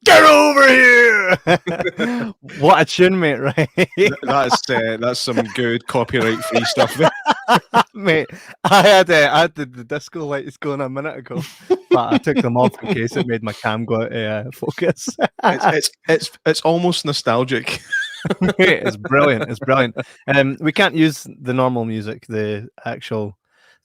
Get over here! What a tune, mate, right? That's some good copyright-free stuff. Mate, I had the disco lights going a minute ago, but I took them off in case it made my cam go out of focus. It's almost nostalgic. It's brilliant. It's brilliant. We can't use the normal music, the actual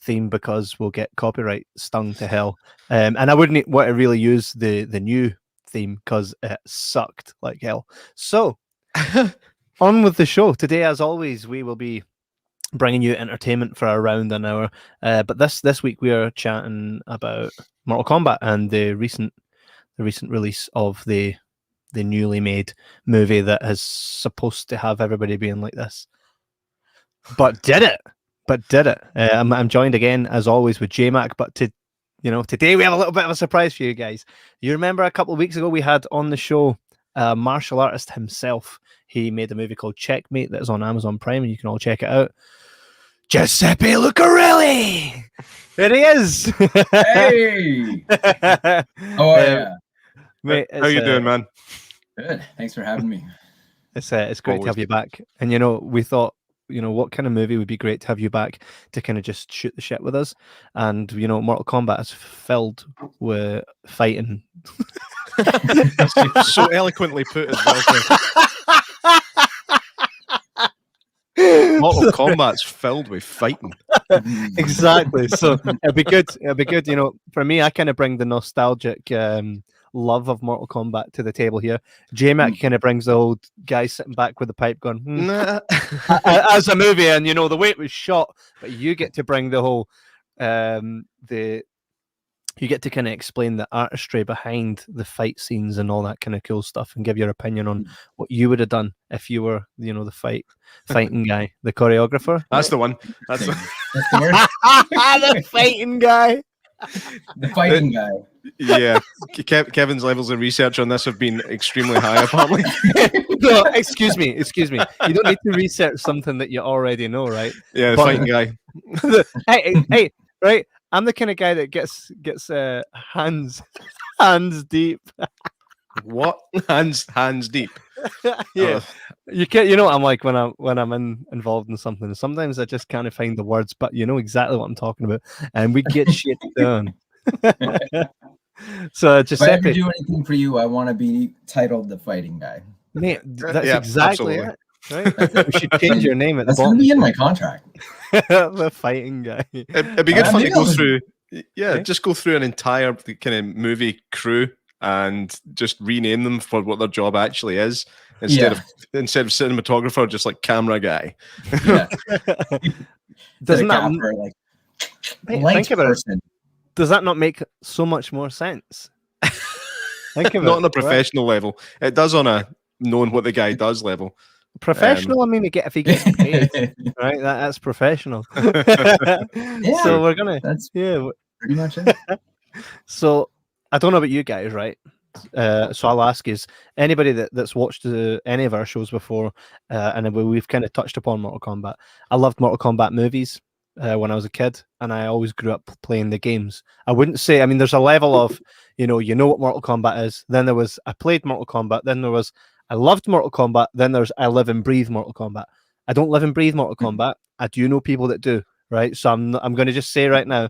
theme, because we'll get copyright stung to hell. And I wouldn't want to really use the new theme because it sucked like hell. So on with the show today. As always, we will be bringing you entertainment for around an hour. But this week we are chatting about Mortal Kombat and the recent release of the newly made movie that is supposed to have everybody being like this, but did it. I'm joined again as always with J-Mac, but today we have a little bit of a surprise for you guys. You remember a couple of weeks ago we had on the show a martial artist himself. He made a movie called Checkmate that is on Amazon Prime, and you can all check it out. Giuseppe Lucarelli! There he is! Hey! Oh, yeah. Mate, how you doing, man? Good. Thanks for having me. It's great to have you back. And, we thought, what kind of movie would be great to have you back to kind of just shoot the shit with us. And, Mortal Kombat is filled with fighting. So eloquently put as well. Mortal Kombat's filled with fighting. Exactly. So it'll be good. For me, I kind of bring the nostalgic love of Mortal Kombat to the table here. J-Mac kind of brings the old guy sitting back with the pipe going, as a movie, and the way it was shot, but you get to bring the whole you get to kind of explain the artistry behind the fight scenes and all that kind of cool stuff, and give your opinion on what you would have done if you were, the fighting guy, the choreographer. That's the one. That's the word. The fighting guy. The fighting guy. Yeah, Kevin's levels of research on this have been extremely high, apparently. No, excuse me. You don't need to research something that you already know, right? Yeah, the fighting guy. hey, right? I'm the kind of guy that gets hands deep. What? Hands deep? Yeah. You can't. I'm like when I'm involved in something. Sometimes I just can't find the words, but you know exactly what I'm talking about, and we get shit done. So Giuseppe, if I ever do anything for you, I want to be titled the fighting guy. Mate, that's exactly absolutely. It. Right? We should change your name at the That's bottom. going to be in my contract. The fighting guy. It'd be good fun to go through. Yeah, just go through an entire kind of movie crew and just rename them for what their job actually is, instead of cinematographer, just like camera guy. Yeah. Doesn't that gaffer, like think about person. it? Does that not make so much more sense? Think of Not it, on a professional level. It does on a knowing what the guy does level. Professional. I mean, if he gets paid, right? That's professional. Yeah, so we're gonna. That's yeah. pretty much it. So I don't know about you guys, right? So I'll ask: is anybody that's watched any of our shows before, and we've kind of touched upon Mortal Kombat? I loved Mortal Kombat movies when I was a kid, and I always grew up playing the games. I wouldn't say. I mean, there's a level of you know what Mortal Kombat is. Then there was I played Mortal Kombat. Then there was I loved Mortal Kombat. Then there's I live and breathe Mortal Kombat. I don't live and breathe Mortal Kombat. I do know people that do, right? So I'm going to just say right now,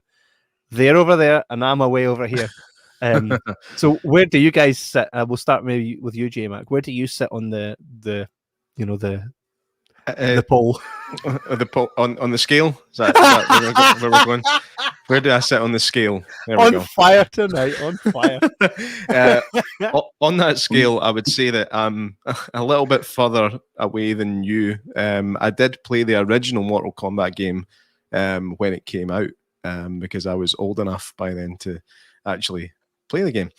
they're over there and I'm away over here. So where do you guys sit? We'll start maybe with you, J-Mac. Where do you sit on the pole? The pole on the scale? Is that where we're going? Where do I sit on the scale? There we on go. fire tonight, on fire. On that scale, I would say that I'm a little bit further away than you. I did play the original Mortal Kombat game when it came out, because I was old enough by then to actually play the game.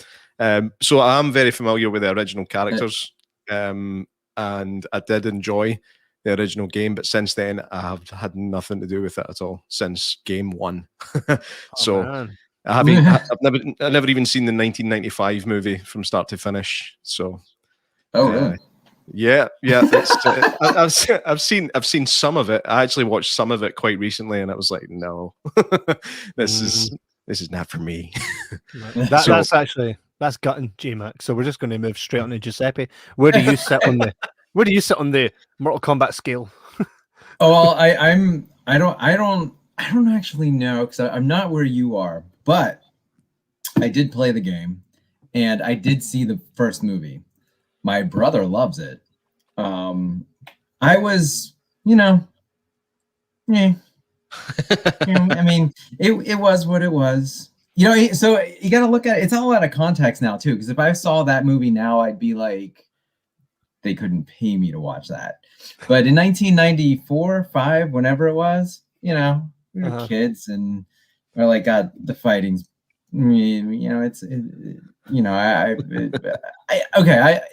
So I am very familiar with the original characters, and I did enjoy the original game, but since then I have had nothing to do with it at all since game one. So I've never even seen the 1995 movie from start to finish. So really? Yeah. I've seen some of it. I actually watched some of it quite recently, and I was like, no, this is not for me. That's That's gutting, J-Mac. So we're just going to move straight on to Giuseppe. Where do you sit on the Mortal Kombat scale? Oh, well, I don't actually know because I'm not where you are, but I did play the game, and I did see the first movie. My brother loves it. I was, yeah. I mean, it was what it was. So you got to look at it. It's all out of context now too. Because if I saw that movie now, I'd be like, they couldn't pay me to watch that. But in 1994, 5, whenever it was, we were kids and we're like, God, the fighting's, it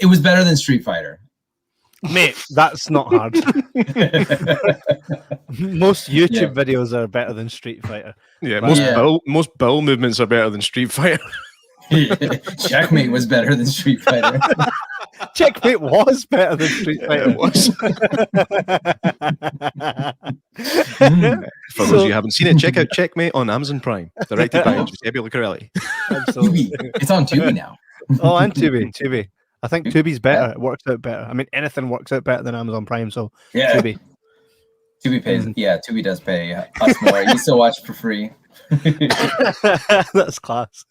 was better than Street Fighter. Mate, that's not hard. Most YouTube videos are better than Street Fighter. Yeah, most bowel movements are better than Street Fighter. Checkmate was better than Street Fighter. Checkmate was better than Street Fighter. It was. For those of you who haven't seen it, check out Checkmate on Amazon Prime, directed by Giuseppe Lucarelli. Tubi. It's on Tubi now. Oh, and Tubi. I think Tubi's better. It works out better. I mean, anything works out better than Amazon Prime. So yeah, Tubi pays. Yeah, Tubi does pay us more. You still watch for free. That's class.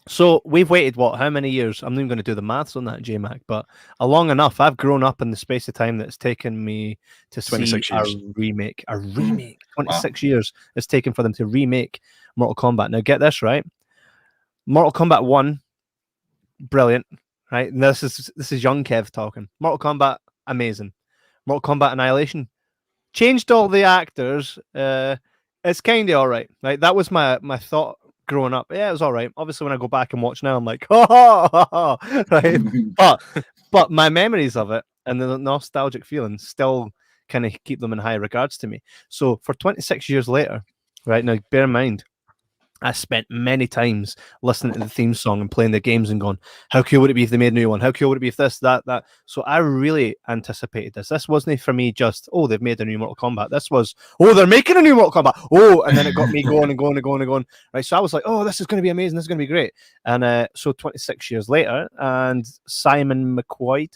So we've waited how many years? I'm not even going to do the maths on that, J-Mac, but long enough. I've grown up in the space of time that's taken me to see a remake. 26 years it's taken for them to remake Mortal Kombat. Now get this right. Mortal Kombat 1, brilliant, right? And this is young Kev talking. Mortal Kombat, amazing. Mortal Kombat Annihilation, changed all the actors. It's kind of all right. Like that was my thought growing up. Yeah, it was all right. Obviously, when I go back and watch now, I'm like, oh, right. But my memories of it and the nostalgic feelings still kind of keep them in high regards to me. So for 26 years later, right now, bear in mind, I spent many times listening to the theme song and playing the games and going, how cool would it be if they made a new one? How cool would it be if this, that? So I really anticipated this. This wasn't for me just, oh, they've made a new Mortal Kombat. This was, oh, they're making a new Mortal Kombat. Oh, and then it got me going and going and going and going. Right. So I was like, oh, this is going to be amazing. This is going to be great. And so 26 years later, and Simon McQuoid,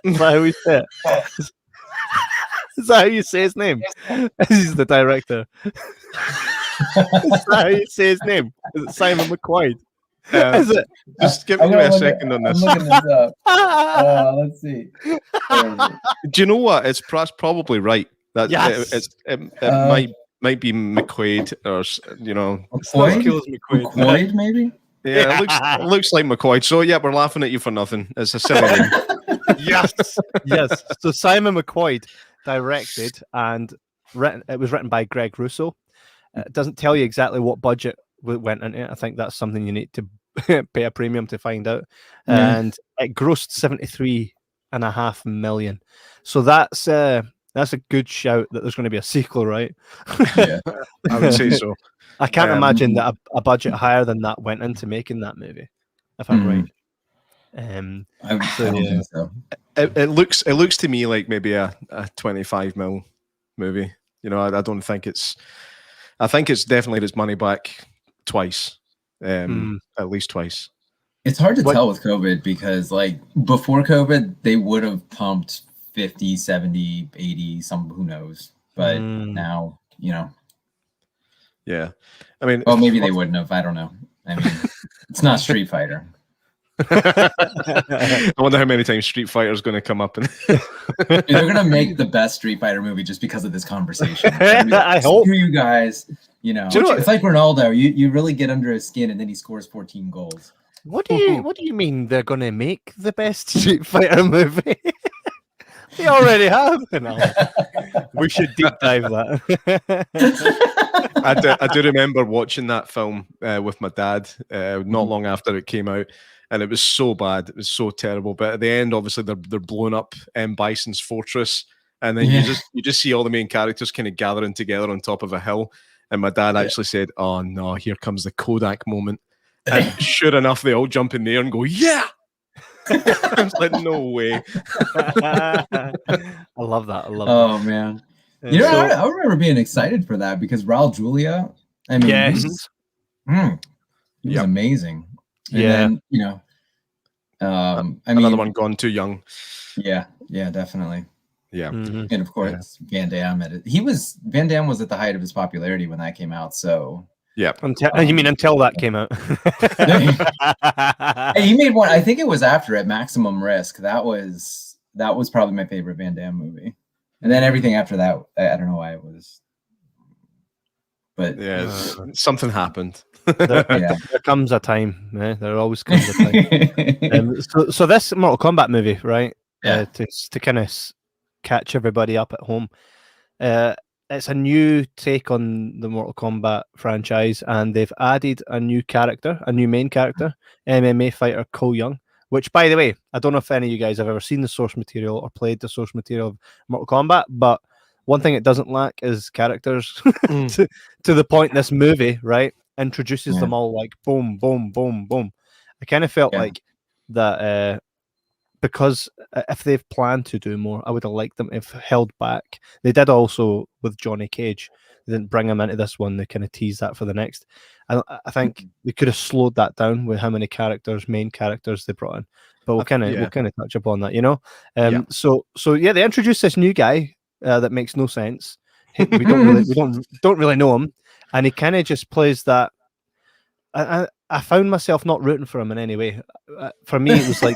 is that how we say it? Is that how you say his name? He's the director. Is that how you say his name? Is it Simon McQuoid? Is it? Just give me a second on this. I'm looking this up. Let's see. Do you know what? It's probably right. That yes. It might be McQuaid or McQuaid maybe. Yeah, it looks like McQuaid. So yeah, we're laughing at you for nothing. It's a silly name. Yes. So Simon McQuoid directed and written. It was written by Greg Russo. It doesn't tell you exactly what budget went into it. I think that's something you need to pay a premium to find out. And it grossed 73.5 million. So that's a good shout that there's going to be a sequel, right? Yeah, I would say so. I can't imagine that a budget higher than that went into making that movie, if I'm right. I don't think so. It looks to me like maybe a 25 mil movie. I don't think it's. I think it's definitely its money back twice, at least twice. It's hard to tell with COVID because, like, before COVID, they would have pumped 50, 70, 80, some, who knows. But now, Yeah. I mean... Well, maybe they wouldn't have. I don't know. I mean, it's not Street Fighter. I wonder how many times Street Fighter is going to come up. They're going to make the best Street Fighter movie just because of this conversation. I hope. Screw you guys. It's like Ronaldo. You really get under his skin, and then he scores 14 goals. What do you mean they're going to make the best Street Fighter movie? They already have. We should deep dive that. I do remember watching that film with my dad not long after it came out. And it was so bad. It was so terrible. But at the end, obviously, they're blowing up Bison's fortress. And then you just see all the main characters kind of gathering together on top of a hill. And my dad actually said, oh, no, here comes the Kodak moment. And sure enough, they all jump in there and go, yeah! I was like, no way. I love that. Oh, man. I remember being excited for that because Raul Julia, I mean, yes. He was amazing. And Yeah. then, you know, another one gone too young. Yeah, definitely. Yeah. And of course, Van Damme Van Damme was at the height of his popularity when that came out. So yeah. You mean until that came out? He made one. I think it was after it, Maximum Risk. That was probably my favorite Van Damme movie. And then everything after that, I don't know why it was. But yeah, something happened. There comes a time. There always comes a time. So this Mortal Kombat movie, right? To kind of catch everybody up at home. It's a new take on the Mortal Kombat franchise, and they've added a new character, a new main character, MMA fighter Ko Young. Which, by the way, I don't know if any of you guys have ever seen the source material or played the source material of Mortal Kombat, but one thing it doesn't lack is characters. to the point this movie, right, introduces them all like boom, boom, boom, boom. I kind of felt like that because if they've planned to do more, I would have liked them if held back. They did also with Johnny Cage. They didn't bring him into this one. They kind of teased that for the next. I think they could have slowed that down with how many main characters they brought in. But we'll kind of touch upon that, you know. So they introduced this new guy that makes no sense. We don't really know him, and he kind of just plays that. I found myself not rooting for him in any way. For me, it was like.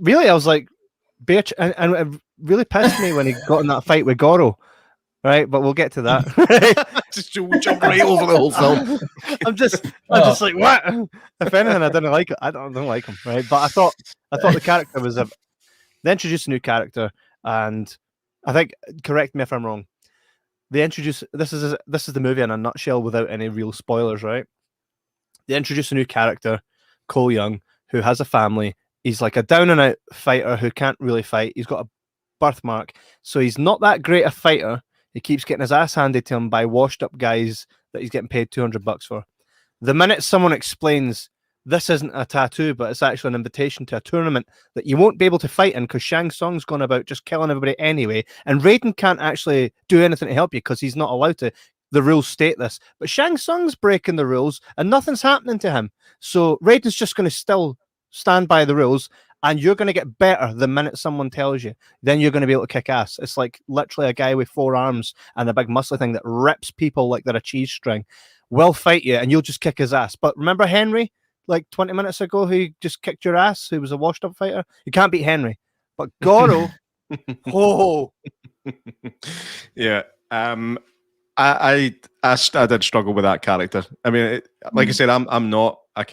Really, I was like, bitch, and it really pissed me when he got in that fight with Goro, right? But we'll get to that. Just jump right over the whole film. I'm just like, what? If anything, I didn't like it. I don't like him, right? But I thought the character was they introduced a new character, and I think, correct me if I'm wrong. They introduced this is the movie in a nutshell without any real spoilers, right? They introduced a new character, Ko Young, who has a family. He's like a down and out fighter who can't really fight. He's got a birthmark, so he's not that great a fighter. He keeps getting his ass handed to him by washed up guys that he's getting paid $200 for. The minute someone explains this isn't a tattoo, but it's actually an invitation to a tournament that you won't be able to fight in because Shang Tsung's gone about just killing everybody anyway, and Raiden can't actually do anything to help you because he's not allowed to. The rules state this, but Shang Tsung's breaking the rules and nothing's happening to him. So Raiden's just going to still stand by the rules, and you're going to get better the minute someone tells you. Then you're going to be able to kick ass. It's like literally a guy with 4 arms and a big muscly thing that rips people like they're a cheese string. Will fight you, and you'll just kick his ass. But remember Henry, like 20 minutes ago, who just kicked your ass, who was a washed-up fighter? You can't beat Henry. But Goro, yeah. I did struggle with that character. I mean, like I said, I'm not an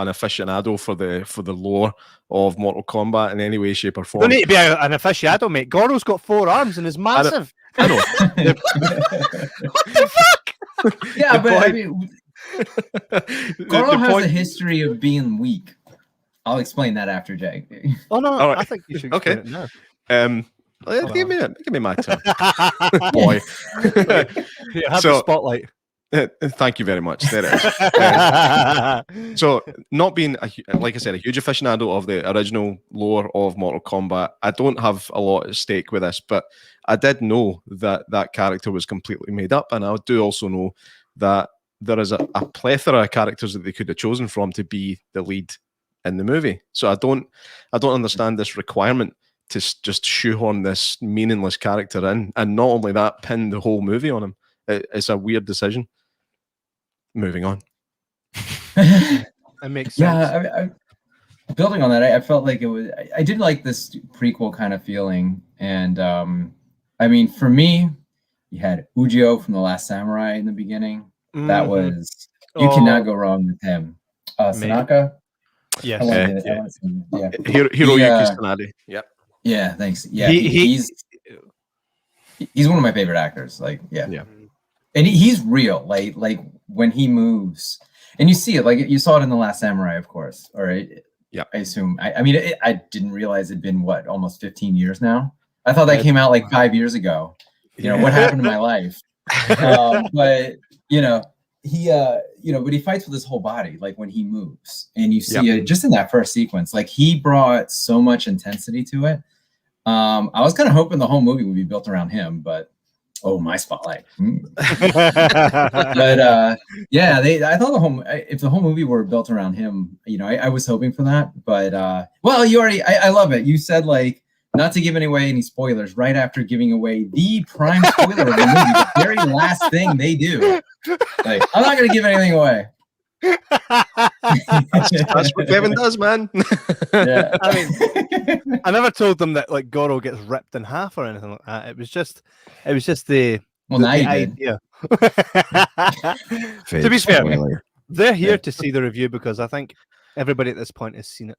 aficionado for the lore of Mortal Kombat in any way, shape, or form. You don't need to be an aficionado, mate. Goro's got 4 arms and is massive. I know. What the fuck? Yeah, but I mean, Goro has a history of being weak. I'll explain that after Jake. Oh no, right. I think you should explain it now. Give me my turn, boy. You have the spotlight. Thank you very much. There it is. So, not being, like I said, a huge aficionado of the original lore of Mortal Kombat, I don't have a lot at stake with this, but I did know that character was completely made up, and I do also know that there is a plethora of characters that they could have chosen from to be the lead in the movie. So I don't understand this requirement to just shoehorn this meaningless character in, and not only that, pin the whole movie on him. It's a weird decision. Moving on. It makes sense. Yeah, building on that, I felt like it was. I did like this prequel kind of feeling, and I mean, for me, you had Ujio from The Last Samurai in the beginning. That was you cannot go wrong with him. Sanaka. Yes. Hiroyuki Sanada. Yeah. Yeah, thanks. Yeah, he's one of my favorite actors. Like, yeah. And he's real. Like when he moves, and you see it. Like you saw it in The Last Samurai, of course. All right. Yeah. I assume. I mean, I didn't realize it'd been almost 15 years now. I thought that came out like 5 years ago. You know what happened to my life? But but he fights with his whole body, like when he moves, and you see it just in that first sequence. Like he brought so much intensity to it. I was kind of hoping the whole movie would be built around him, but Oh, my spotlight. But yeah, I thought if the whole movie were built around him, I was hoping for that. But well, I love it. You said like not to give away any spoilers right after giving away the prime spoiler of the movie, the very last thing they do. Like, I'm not going to give anything away. That's what Kevin does, man. Yeah. I mean, I never told them that like Goro gets ripped in half or anything like that. It was just the now you idea. Fake To be fair, spoiler. they're here to see the review because I think everybody at this point has seen it.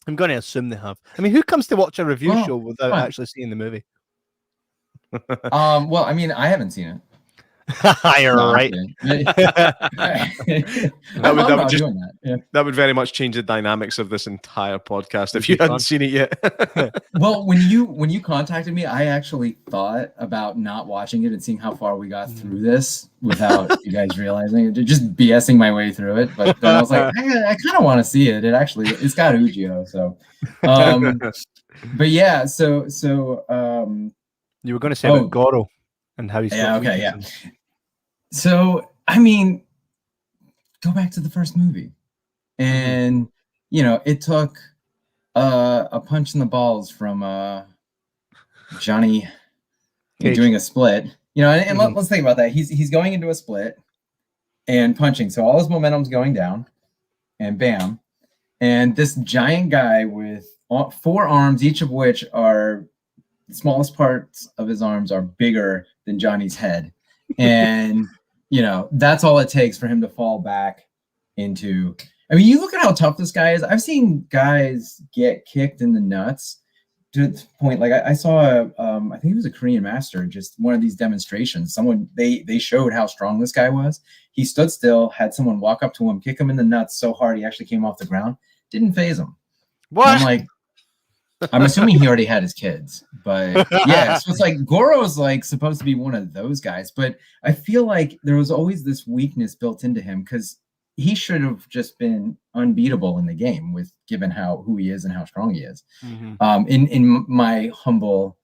I'm going to assume they have. I mean, who comes to watch a review show without actually seeing the movie? Well, I mean, I haven't seen it. You're right. That would very much change the dynamics of this entire podcast if you hadn't seen it yet. Well, when you contacted me, I actually thought about not watching it and seeing how far we got through this without you guys realizing it, just BSing my way through it. But then I was like, I kind of want to see it. It's got Ujio, so. But yeah, so you were going to say about Goro and how he's So I mean, go back to the first movie, and it took a punch in the balls from Johnny Cage doing a split. And let's think about that. He's going into a split and punching, so all his momentum's going down, and bam, and this giant guy with 4 arms, each of which are the smallest parts of his arms are bigger than Johnny's head. And that's all it takes for him to fall back into. I mean, you look at how tough this guy is. I've seen guys get kicked in the nuts to the point. Like I saw, I think it was a Korean master, just one of these demonstrations. Someone they showed how strong this guy was. He stood still, had someone walk up to him, kick him in the nuts so hard he actually came off the ground. Didn't phase him. What? And I'm like, I'm assuming he already had his kids, but yeah, so it's like Goro's like supposed to be one of those guys, but I feel like there was always this weakness built into him because he should have just been unbeatable in the game given who he is and how strong he is. In my humble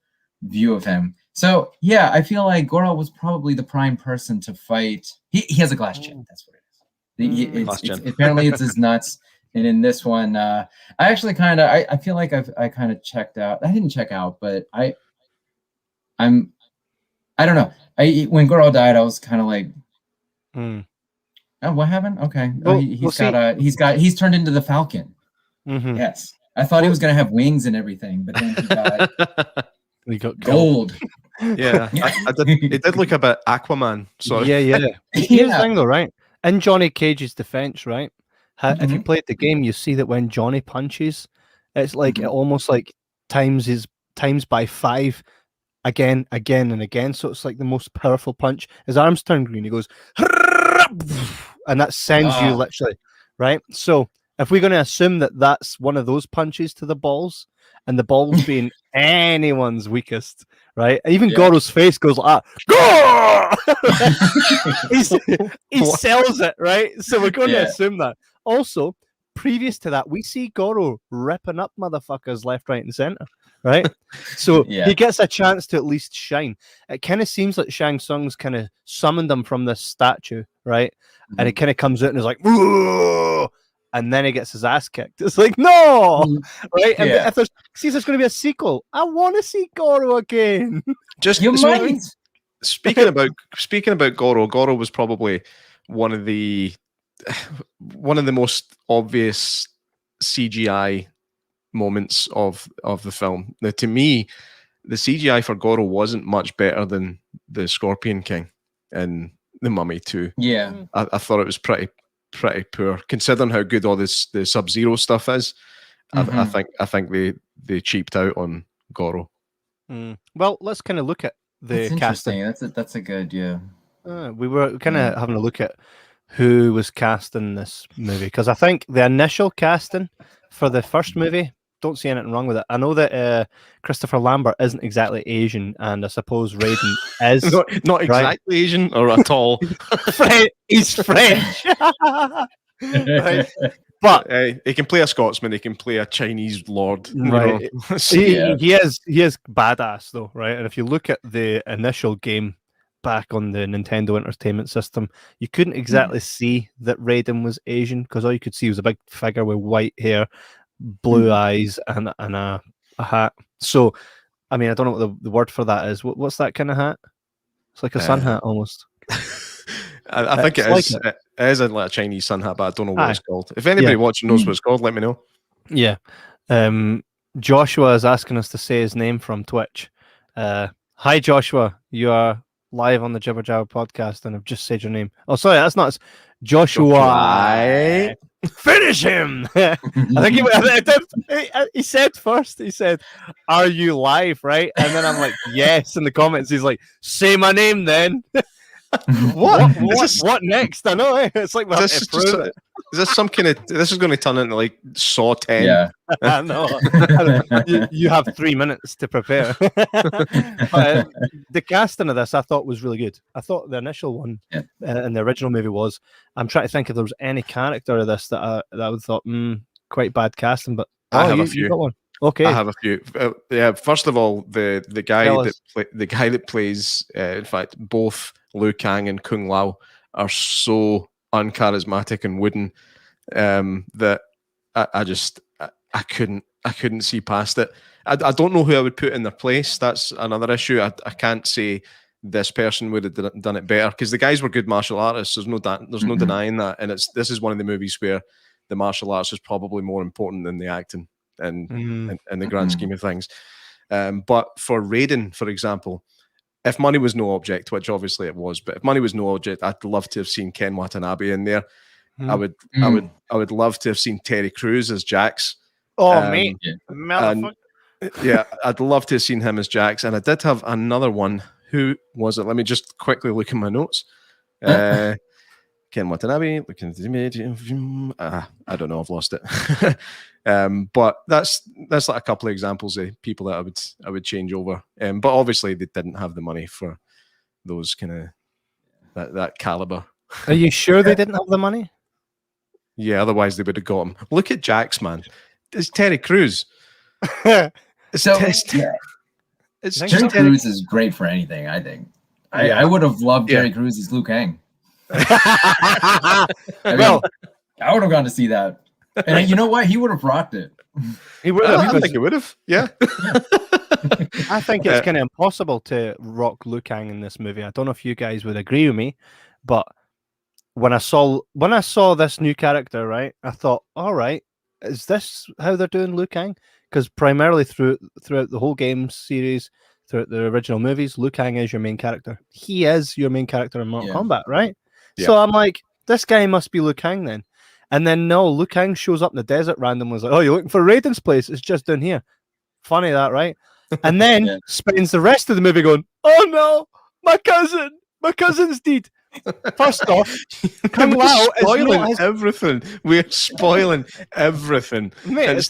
view of him. So yeah, I feel like Goro was probably the prime person to fight. He has a glass chin. That's what it is. Apparently it's his nuts. And in this one, I actually I feel like I kind of checked out. I didn't check out, but I don't know. When Goro died, I was kind of like, oh, what happened? Okay, well, he's turned into the Falcon. Yes, I thought he was gonna have wings and everything, but then he got gold. Yeah, it did look a bit Aquaman. So yeah. Here's the thing, though, right? In Johnny Cage's defense, right? If you played the game, you see that when Johnny punches, it's like it almost like times by 5 again and again. So it's like the most powerful punch. His arms turn green. He goes, and that sends you literally right. So if we're going to assume that that's one of those punches to the balls, and the balls being anyone's weakest, right? Even Goro's face goes like that. he sells it, right? So we're going to assume that. Also, previous to that, we see Goro ripping up motherfuckers left, right, and center, right? So he gets a chance to at least shine. It kind of seems like Shang Tsung's kind of summoned him from this statue, right? And it kind of comes out and is like, whoa! And then he gets his ass kicked. It's like, no, right? And if there's going to be a sequel, I want to see Goro again. Speaking about Goro was probably one of the most obvious CGI moments of the film. Now, to me, the CGI for Goro wasn't much better than the Scorpion King in The Mummy 2. Yeah, I thought it was pretty poor, considering how good all the Sub-Zero stuff is. I think they cheaped out on Goro. Well, let's kind of look at the casting. That's a good we were kind of having a look at who was cast in this movie, because I think the initial casting for the first movie, don't see anything wrong with it. I know that Christopher Lambert isn't exactly Asian, and I suppose Raiden is not exactly Asian or at all. He's French. Right? But he can play a Scotsman, he can play a Chinese lord. Right. He is badass though, right? And if you look at the initial game back on the Nintendo Entertainment System, you couldn't exactly see that Raiden was Asian because all you could see was a big figure with white hair, blue eyes, and a hat. So, I mean, I don't know what the word for that is. What's that kind of hat? It's like a sun hat almost. I think it like is. It is like a Chinese sun hat, but I don't know what Aye. it's called. If anybody watching knows what it's called, let me know. Yeah. Joshua is asking us to say his name from Twitch. Hi, Joshua. You are live on the Jibber Jabber podcast, and I've just said your name. Oh, sorry, that's not Joshua. Finish him. I think he said first. He said, "Are you live?" Right, and then I'm like, "Yes." In the comments, he's like, "Say my name, then." What next? I know. It's like is this some kind of? This is going to turn into like Saw 10. Yeah. I know. You have 3 minutes to prepare. But, the casting of this I thought was really good. I thought the initial one in the original movie was. I'm trying to think if there was any character of this that I would thought quite bad casting, but I have a few. You got one. Okay, I have a few. Yeah, first of all, the guy that plays, in fact, both Liu Kang and Kung Lao are so uncharismatic and wooden that I couldn't see past it. I don't know who I would put in their place. That's another issue. I can't say this person would have done it better because the guys were good martial artists. There's no denying that, and this is one of the movies where the martial arts is probably more important than the acting and in the grand scheme of things. But for Raiden, for example, if money was no object, which obviously it was, but if money was no object, I'd love to have seen Ken Watanabe in there. I would love to have seen Terry Crews as Jax. Oh, mate, yeah, I'd love to have seen him as Jax. And I did have another one. Who was it? Let me just quickly look in my notes. Ken Watanabe. Looking at the image. I don't know. I've lost it. But that's like a couple of examples of people that I would change over. But obviously they didn't have the money for those kind of that caliber. Are you sure they didn't have the money? Yeah, otherwise they would have got him. Look at Jax, man. It's Terry Crews. Terry Crews is great for anything, I think. I would have loved Terry Crews as Liu Kang. I would have gone to see that. And you know what? He would have rocked it. He would have. I think he would have. Yeah. I think it's kind of impossible to rock Liu Kang in this movie. I don't know if you guys would agree with me, but when I saw this new character, right, I thought, all right, is this how they're doing Liu Kang? Because primarily throughout the whole game series, throughout the original movies, Liu Kang is your main character. He is your main character in Mortal Kombat, right? Yeah. So I'm like, this guy must be Liu Kang then. And then no, Liu Kang shows up in the desert randomly. Was like, oh, you're looking for Raiden's place? It's just down here. Funny that, right? And then spends the rest of the movie going, oh no, my cousin's dead. First off, Kung Lao is spoiling everything. We're spoiling everything. Mate,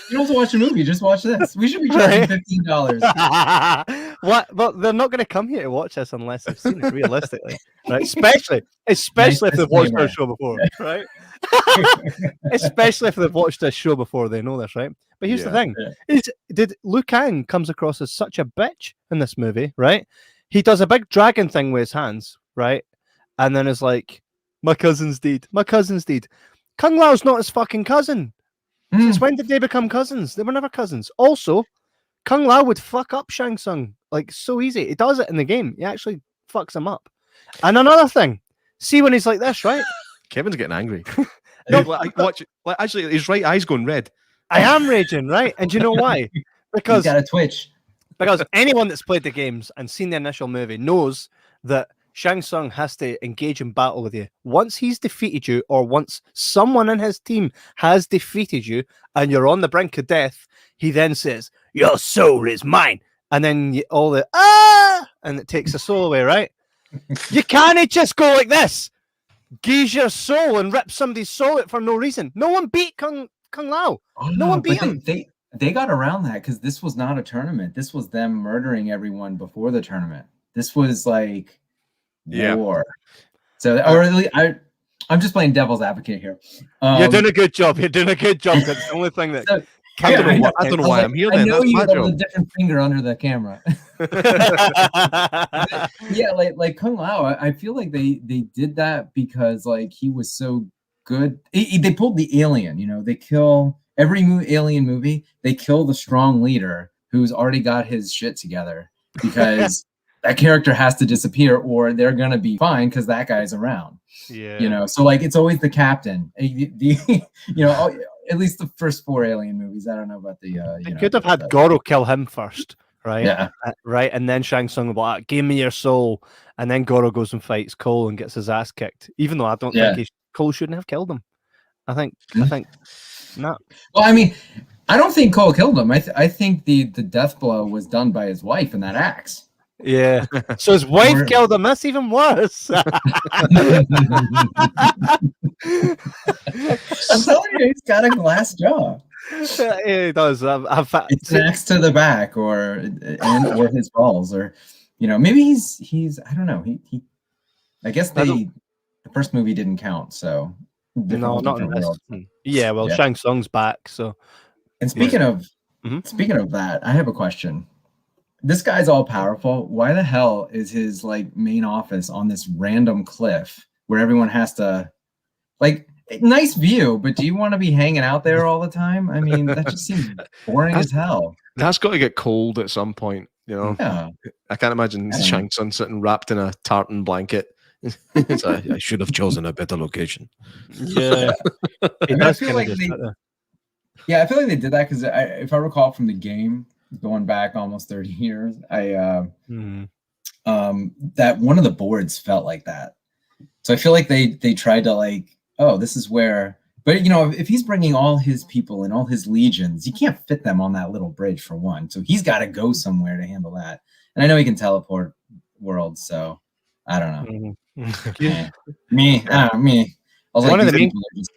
you don't have to watch a movie. Just watch this. We should be charging $15. What? But they're not going to come here to watch this unless they've seen it realistically, right? Especially if they've watched our show before, right? Especially if they've watched this show before, they know this, right? But here's the thing: did Liu Kang comes across as such a bitch in this movie, right? He does a big dragon thing with his hands, right? And then it's like, my cousin's dead. My cousin's dead. Kung Lao's not his fucking cousin. Since when did they become cousins? They were never cousins. Also, Kung Lao would fuck up Shang Tsung like so easy. He does it in the game. He actually fucks him up. And another thing, see when he's like this, right? Kevin's getting angry. No, watch it. Actually, his right eye's going red. I am raging, right? And do you know why? Because he's got a twitch. Because anyone that's played the games and seen the initial movie knows that Shang Tsung has to engage in battle with you. Once he's defeated you, or once someone in his team has defeated you and you're on the brink of death, he then says, your soul is mine. And then all the, and it takes the soul away, right? You can't just go like this. Gauge your soul and rip somebody's soul out for no reason. No one beat Kung Lao. Oh, no one beat him. They got around that because this was not a tournament. This was them murdering everyone before the tournament. This was like war. So, or at least I'm just playing devil's advocate here. You're doing a good job. You're doing a good job. That's the only thing that I don't know Yeah, why. I don't know why I'm here. I Then know that's you my have a job. different finger under the camera. Yeah, like Kung Lao, I feel like they did that because like he was so good. They pulled the alien, you know. They kill every alien movie. They kill the strong leader who's already got his shit together because that character has to disappear or they're gonna be fine because that guy's around. Yeah. You know, so like it's always the captain. You know, at least the first 4 alien movies. I don't know about the They you know. could have had Goro kill him first, right? Yeah. Right, and then Shang Tsung will be like, "Give me your soul," and then Goro goes and fights Cole and gets his ass kicked. Even though I don't think Cole shouldn't have killed him. I think no. Well, I mean, I don't think Cole killed him. I think the death blow was done by his wife in that axe. Yeah. So his wife killed him. That's even worse. I'm telling you, he's got a glass jaw. He does. It's an axe to the back, or his balls, or you know, maybe he's. I don't know. He I guess the first movie didn't count, so no, not in this. Yeah, well, Shang Tsung's back, so. And speaking of that, I have a question. This guy's all powerful. Why the hell is his like main office on this random cliff where everyone has to like nice view, but do you want to be hanging out there all the time? I mean, that just seems boring as hell. That's got to get cold at some point, you know. Yeah. I can't imagine Shang Tsung sitting wrapped in a tartan blanket. I should have chosen a better location. Yeah. I feel like they did that because if I recall from the game, going back almost 30 years, that one of the boards felt like that. So I feel like they tried to like, oh, this is where, but you know, if he's bringing all his people and all his legions, you can't fit them on that little bridge for one. So he's got to go somewhere to handle that. And I know he can teleport worlds, so I don't know. Me. I was one like, of the main just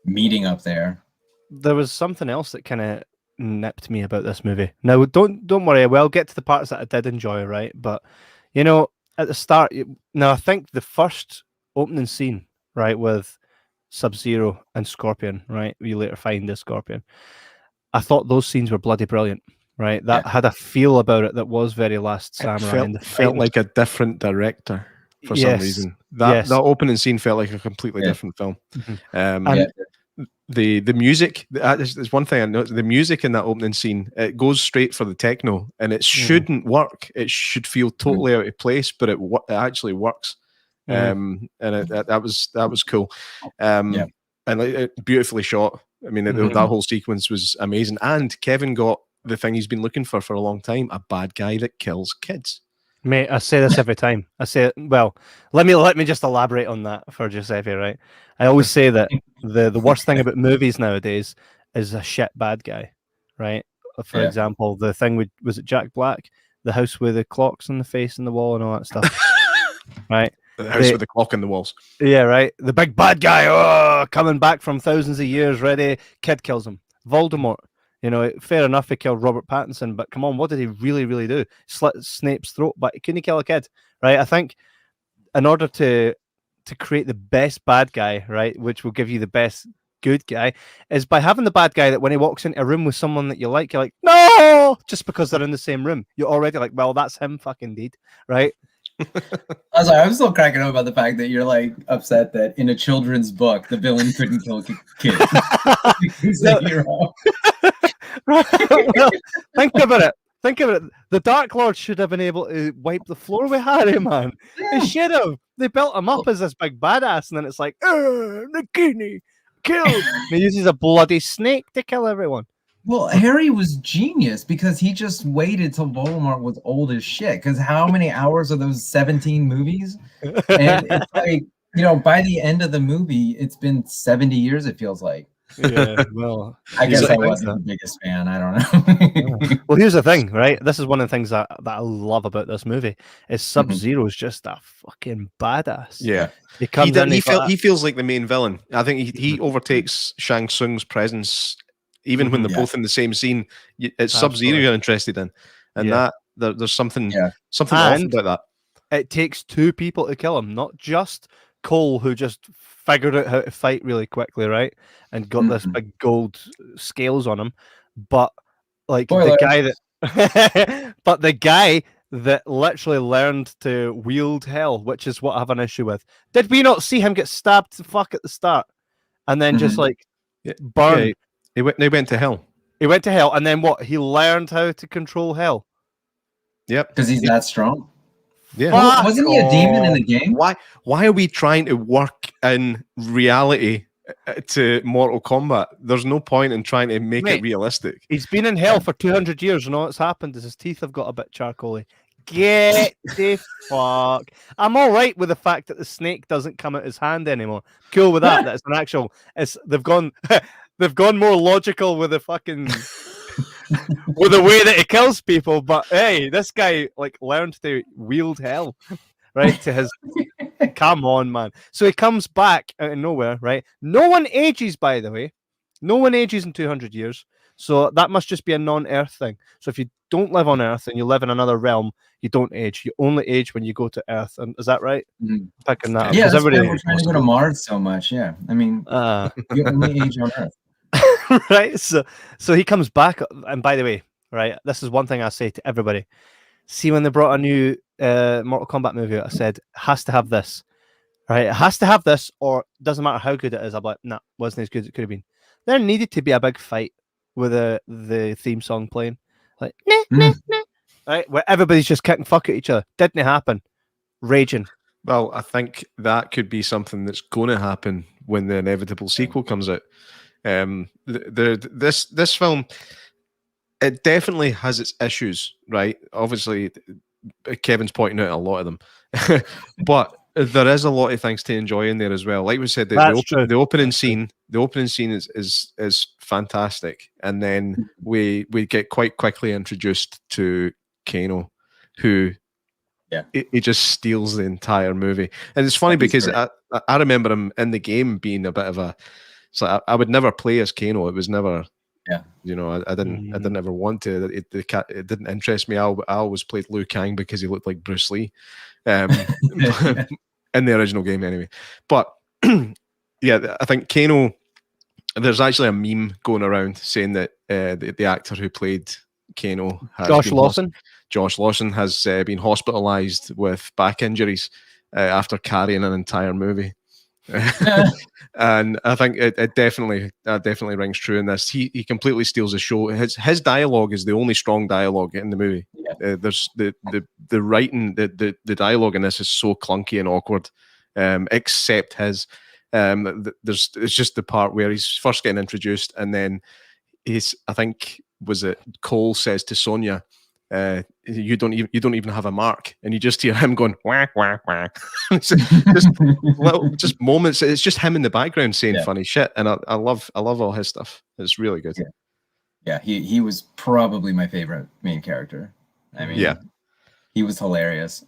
meeting up there. There was something else that kind of nipped me about this movie. Now, don't worry. We'll get to the parts that I did enjoy, right? But you know, at the start, now I think the first opening scene, right, with Sub-Zero and Scorpion, right, we later find the Scorpion. I thought those scenes were bloody brilliant, right? That had a feel about it that was very Last Samurai. It felt like a different director for some reason. That opening scene felt like a completely different film. And the music, there's one thing I noticed, the music in that opening scene, it goes straight for the techno, and it shouldn't work. It should feel totally out of place, but it actually works. And that was cool. And beautifully shot. I mean, that whole sequence was amazing. And Kevin got the thing he's been looking for a long time: a bad guy that kills kids. Mate, I say this every time. I say it. Well, let me just elaborate on that for Giuseppe, right? I always say that the worst thing about movies nowadays is a shit bad guy, right? For example, the thing was it Jack Black, the house with the clocks on the face and the wall and all that stuff, right? The house with the clock in the walls. Yeah, right. The big bad guy, coming back from thousands of years, ready. Kid kills him. Voldemort. You know, fair enough, he killed Robert Pattinson, but come on, what did he really, really do? Slit Snape's throat, but he couldn't kill a kid, right? I think in order to create the best bad guy, right, which will give you the best good guy, is by having the bad guy that when he walks into a room with someone that you like, you're like, no, just because they're in the same room. You're already like, well, that's him fucking deed, right? I'm still cracking up about the fact that you're like upset that in a children's book the villain couldn't kill kids. He's the hero. Right. Well, think about it. The Dark Lord should have been able to wipe the floor with Harry, man. Yeah. He should have. They built him up as this big badass, and then it's like, Nagini, killed. He uses a bloody snake to kill everyone. Well, Harry was genius because he just waited till Voldemort was old as shit. Because how many hours are those 17 movies? And it's like, you know, by the end of the movie, it's been 70 years, it feels like. Yeah, well, I guess I wasn't the biggest fan. I don't know. Well, here's the thing, right? This is one of the things that I love about this movie is Sub-Zero is just a fucking badass. Yeah, he comes in. He feels like the main villain. I think he overtakes Shang Tsung's presence. Even when they're both in the same scene, it's Sub-Zero you're interested in, and that there's something off about that. It takes two people to kill him, not just Cole, who just figured out how to fight really quickly, right, and got this big gold scales on him. but like Spoiler. the guy that, but the guy that literally learned to wield hell, which is what I have an issue with. Did we not see him get stabbed to fuck at the start, and then just like burn? Yeah, they went to hell. He went to hell, and then what? He learned how to control hell. Yep, Because he's that strong. Yeah. Wasn't he a demon in the game? Why are we trying to work in reality to Mortal Kombat? There's no point in trying to make it realistic. He's been in hell for 200 years, and all that's happened is his teeth have got a bit charcoaly. Get the fuck. I'm all right with the fact that the snake doesn't come out his hand anymore. Cool with that. That's an actual. They've gone more logical with the fucking with the way that he kills people. But hey, this guy like learned to wield hell, right? To his. Come on, man. So he comes back out of nowhere, right? No one ages, by the way. No one ages in 200 years. So that must just be a non-Earth thing. So if you don't live on Earth and you live in another realm, you don't age. You only age when you go to Earth. And is that right? Picking that up. Yeah, that's why we're trying to go to Mars so much. Yeah, I mean, you only age on Earth. Right? So he comes back. And by the way, right, this is one thing I say to everybody. See, when they brought a new Mortal Kombat movie out, I said, has to have this. Right? It has to have this, or doesn't matter how good it is. I'm like, nah, wasn't as good as it could have been. There needed to be a big fight with the theme song playing, like right, where everybody's just kicking fuck at each other. Didn't happen. Raging. Well, I think that could be something that's going to happen when the inevitable sequel comes out. This film, it definitely has its issues, right? Obviously, Kevin's pointing out a lot of them, but there is a lot of things to enjoy in there as well. Like we said, the opening scene is fantastic, and then we get quite quickly introduced to Kano, who he just steals the entire movie. And it's funny because I remember him in the game being a bit of a. So I would never play as Kano. It was never. You know, I didn't ever want to. It didn't interest me. I always played Liu Kang because he looked like Bruce Lee. In the original game anyway. But yeah, I think Kano, there's actually a meme going around saying that the actor who played Kano, Josh Lawson, has been hospitalized with back injuries after carrying an entire movie. And I think it definitely rings true in this. He completely steals the show. His dialogue is the only strong dialogue in the movie. There's the writing, the dialogue in this is so clunky and awkward, except his. It's just the part where he's first getting introduced, and then I think Cole says to Sonia, you don't even have a mark, and you just hear him going wah wah wah. just moments. It's just him in the background saying funny shit, and I love all his stuff. It's really good. Yeah, he was probably my favorite main character. I mean, he was hilarious.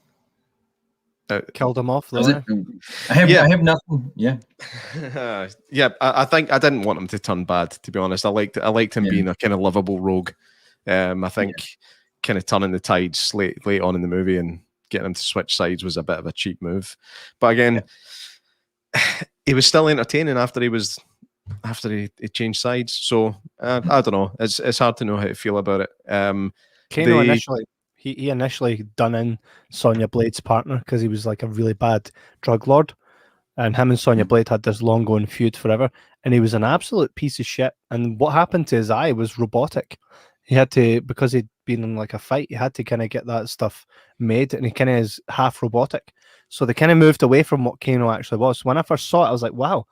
Killed him off though. I have nothing. Yeah. I think I didn't want him to turn bad, to be honest. I liked him being a kind of lovable rogue. I think kind of turning the tides late on in the movie and getting him to switch sides was a bit of a cheap move. But again, he was still entertaining after he changed sides. So I don't know. It's hard to know how to feel about it. Kano initially. He initially done in Sonia Blade's partner because he was like a really bad drug lord, and him and Sonia Blade had this long going feud forever, and he was an absolute piece of shit. And what happened to his eye was robotic. He had to, because he'd been in like a fight, he had to kind of get that stuff made, and he kind of is half robotic. So they kind of moved away from what Kano actually was. When I first saw it, I was like, wow.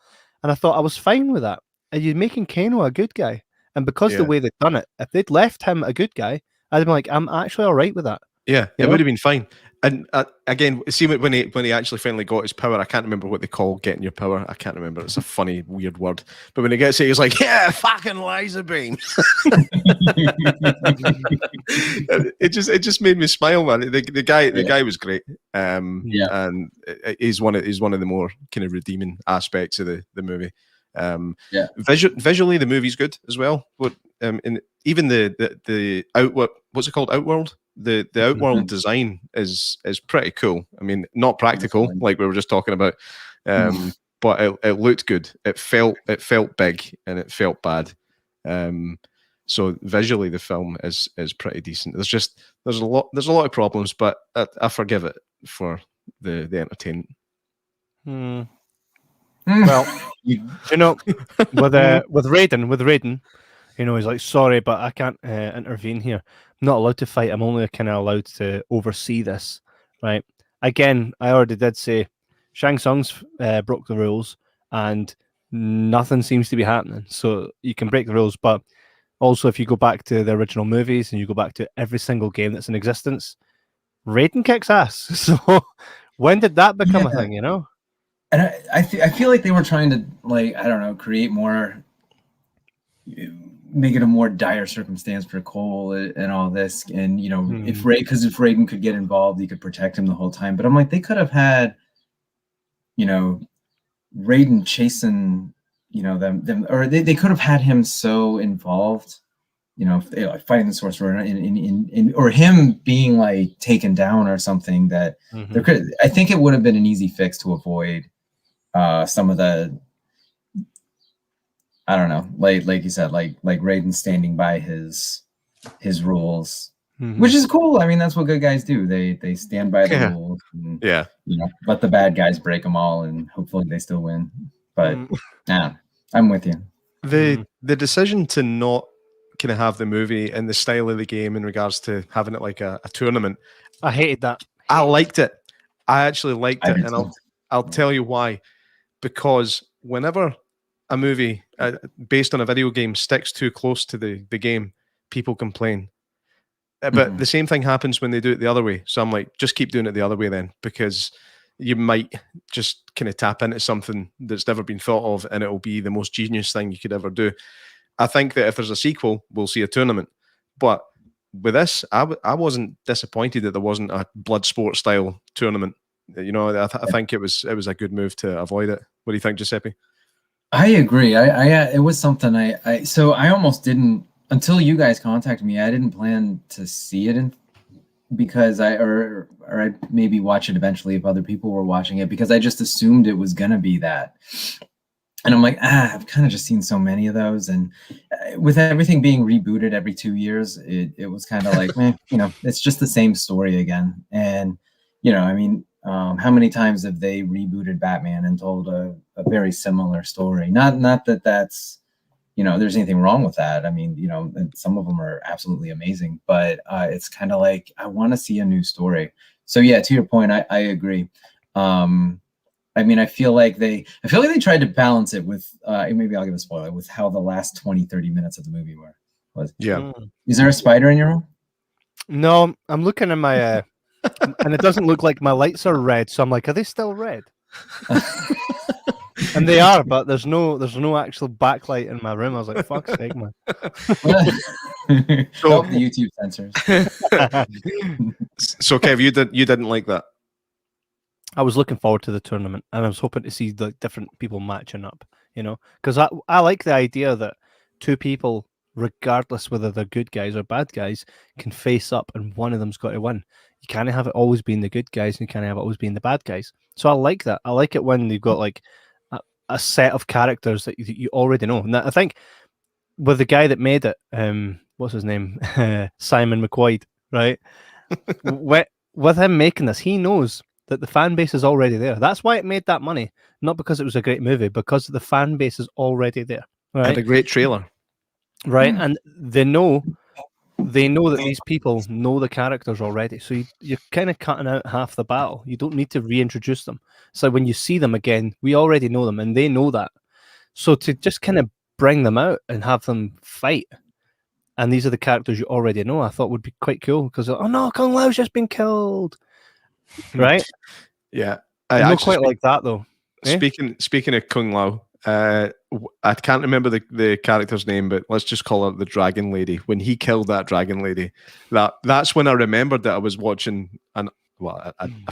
And I thought I was fine with that. Are you making Kano a good guy? And because the way they'd done it, if they'd left him a good guy, I'd be like, I'm actually all right with that. Yeah, it would have been fine. And again, see when he actually finally got his power, I can't remember what they call getting your power. I can't remember. It's a funny, weird word. But when he gets it, he's like, "Yeah, fucking laser beam." it just made me smile, man. The guy was great. And he's one of the more kind of redeeming aspects of the movie. Visually, the movie's good as well. But and even the outward, what's it called? Outworld. The outworld design is pretty cool. I mean, not practical like we were just talking about, but it looked good. It felt big and it felt bad. So visually, the film is pretty decent. There's a lot of problems, but I forgive it for the entertainment. Well, you know, with Raiden, you know, he's like, sorry, but I can't intervene here. I'm not allowed to fight. I'm only kind of allowed to oversee this, right? Again, I already did say Shang Tsung's broke the rules, and nothing seems to be happening. So you can break the rules, but also if you go back to the original movies and you go back to every single game that's in existence, Raiden kicks ass. So when did that become a thing, you know? And I feel like they were trying to, like, I don't know, create more, make it a more dire circumstance for Cole and all this. And, you know, if Raiden could get involved, he could protect him the whole time. But I'm like, they could have had, you know, Raiden chasing, you know, them, or they could have had him so involved, you know, like fighting the sorcerer or him being like taken down or something that there could, I think it would have been an easy fix to avoid some of the, I don't know, like you said, like Raiden standing by his rules, which is cool. I mean, that's what good guys do. They stand by the rules. And, you know, let the bad guys break them all, and hopefully they still win. But yeah, I'm with you. The decision to not kind of have the movie in the style of the game in regards to having it like a tournament, I hated that. I liked it. I actually liked it, and I'll tell you why. Because whenever a movie based on a video game sticks too close to the game, people complain. But the same thing happens when they do it the other way. So I'm like, just keep doing it the other way then, because you might just kind of tap into something that's never been thought of, and it'll be the most genius thing you could ever do. I think that if there's a sequel, we'll see a tournament. But with this, I wasn't disappointed that there wasn't a blood sport style tournament. You know, I think it was a good move to avoid it. What do you think, Giuseppe? I agree. I it was something I almost didn't, until you guys contacted me. I didn't plan to see it because or I'd maybe watch it eventually if other people were watching it, because I just assumed it was gonna be that. And I'm like, I've kind of just seen so many of those, and with everything being rebooted every 2 years, it was kind of like, you know, it's just the same story again. And you know, I mean, how many times have they rebooted Batman and told a very similar story? Not that that's, you know, there's anything wrong with that. I mean, you know, some of them are absolutely amazing, but it's kind of like, I want to see a new story. So yeah, to your point, I agree. I mean, I feel like they tried to balance it with, maybe I'll give a spoiler, with how the last 20-30 minutes of the movie was. Yeah. Is there a spider in your room? No, I'm looking at my, and it doesn't look like my lights are red. So I'm like, are they still red? And they are, but there's no actual backlight in my room. I was like, fuck's sake, man. So the YouTube censors. So Kev, you didn't like that? I was looking forward to the tournament, and I was hoping to see the different people matching up, you know, because I like the idea that two people, regardless whether they're good guys or bad guys, can face up, and one of them's got to win. You can't have it always being the good guys, and you can't have it always being the bad guys. So I like that. I like it when you've got like a set of characters that you already know. And I think with the guy that made it, what's his name, Simon McQuaid, right? with him making this, he knows that the fan base is already there. That's why it made that money, not because it was a great movie, because the fan base is already there. Right? Had a great trailer, right? And they know that these people know the characters already, so you're kind of cutting out half the battle. You don't need to reintroduce them. So when you see them again, we already know them, and they know that. So to just kind of bring them out and have them fight, and these are the characters you already know, I thought would be quite cool, because oh no, Kung Lao's just been killed. Right? Yeah, I not quite like that though. Speaking of Kung Lao, I can't remember the character's name, but let's just call her the Dragon Lady. When he killed that Dragon Lady, that's when I remembered that I was watching a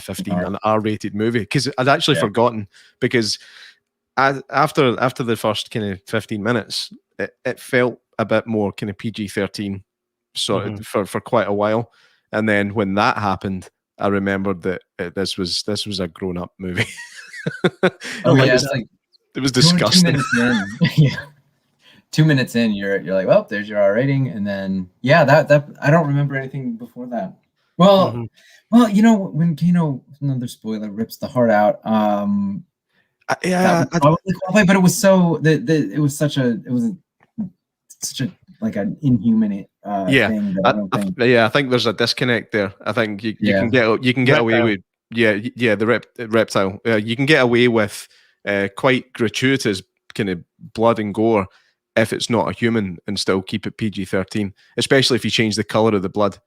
15 an R-rated movie, because I'd actually forgotten, because after the first kind of 15 minutes, it felt a bit more kind of PG-13 sort of for quite a while, and then when that happened, I remembered that this was a grown-up movie. Oh yeah, it's like it was disgusting. 2 minutes in. Yeah. 2 minutes in, you're like, well, there's your R rating, and then that I don't remember anything before that. Well, when Kano, another spoiler, rips the heart out, that would probably qualify, but it was so it was such a like an inhuman thing. I think there's a disconnect there. I think you can get away with the reptile. You can get away with quite gratuitous kind of blood and gore if it's not a human and still keep it PG-13, especially if you change the color of the blood.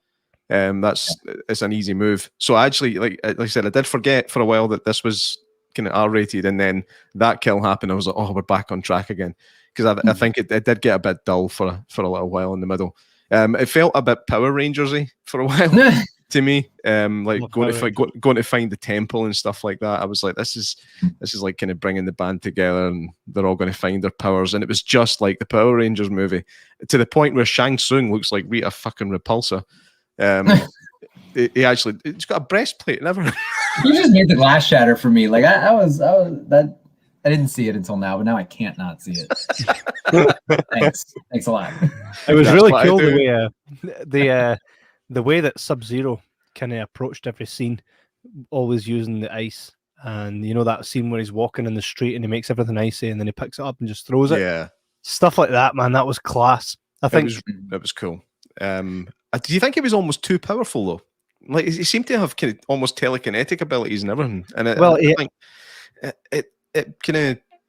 It's an easy move. So actually, like I said, I did forget for a while that this was kind of R-rated, and then that kill happened. I was like, oh, we're back on track again, because I think it did get a bit dull for a little while in the middle. It felt a bit Power Rangers-y for a while to me. Like going to find the temple and stuff like that. I was like, this is like kind of bringing the band together, and they're all going to find their powers. And it was just like the Power Rangers movie, to the point where Shang Tsung looks like Rita fucking Repulsa. He's got a breastplate and everything. You just made the glass shatter for me. Like I didn't see it until now, but now I can't not see it. Thanks a lot. It was really cool the way that Sub-Zero kind of approached every scene, always using the ice. And you know that scene where he's walking in the street and he makes everything icy, and then he picks it up and just throws it. Yeah, stuff like that, man. That was class. I think it was cool. Do you think he was almost too powerful though? Like he seemed to have kind of almost telekinetic abilities and everything. And I think it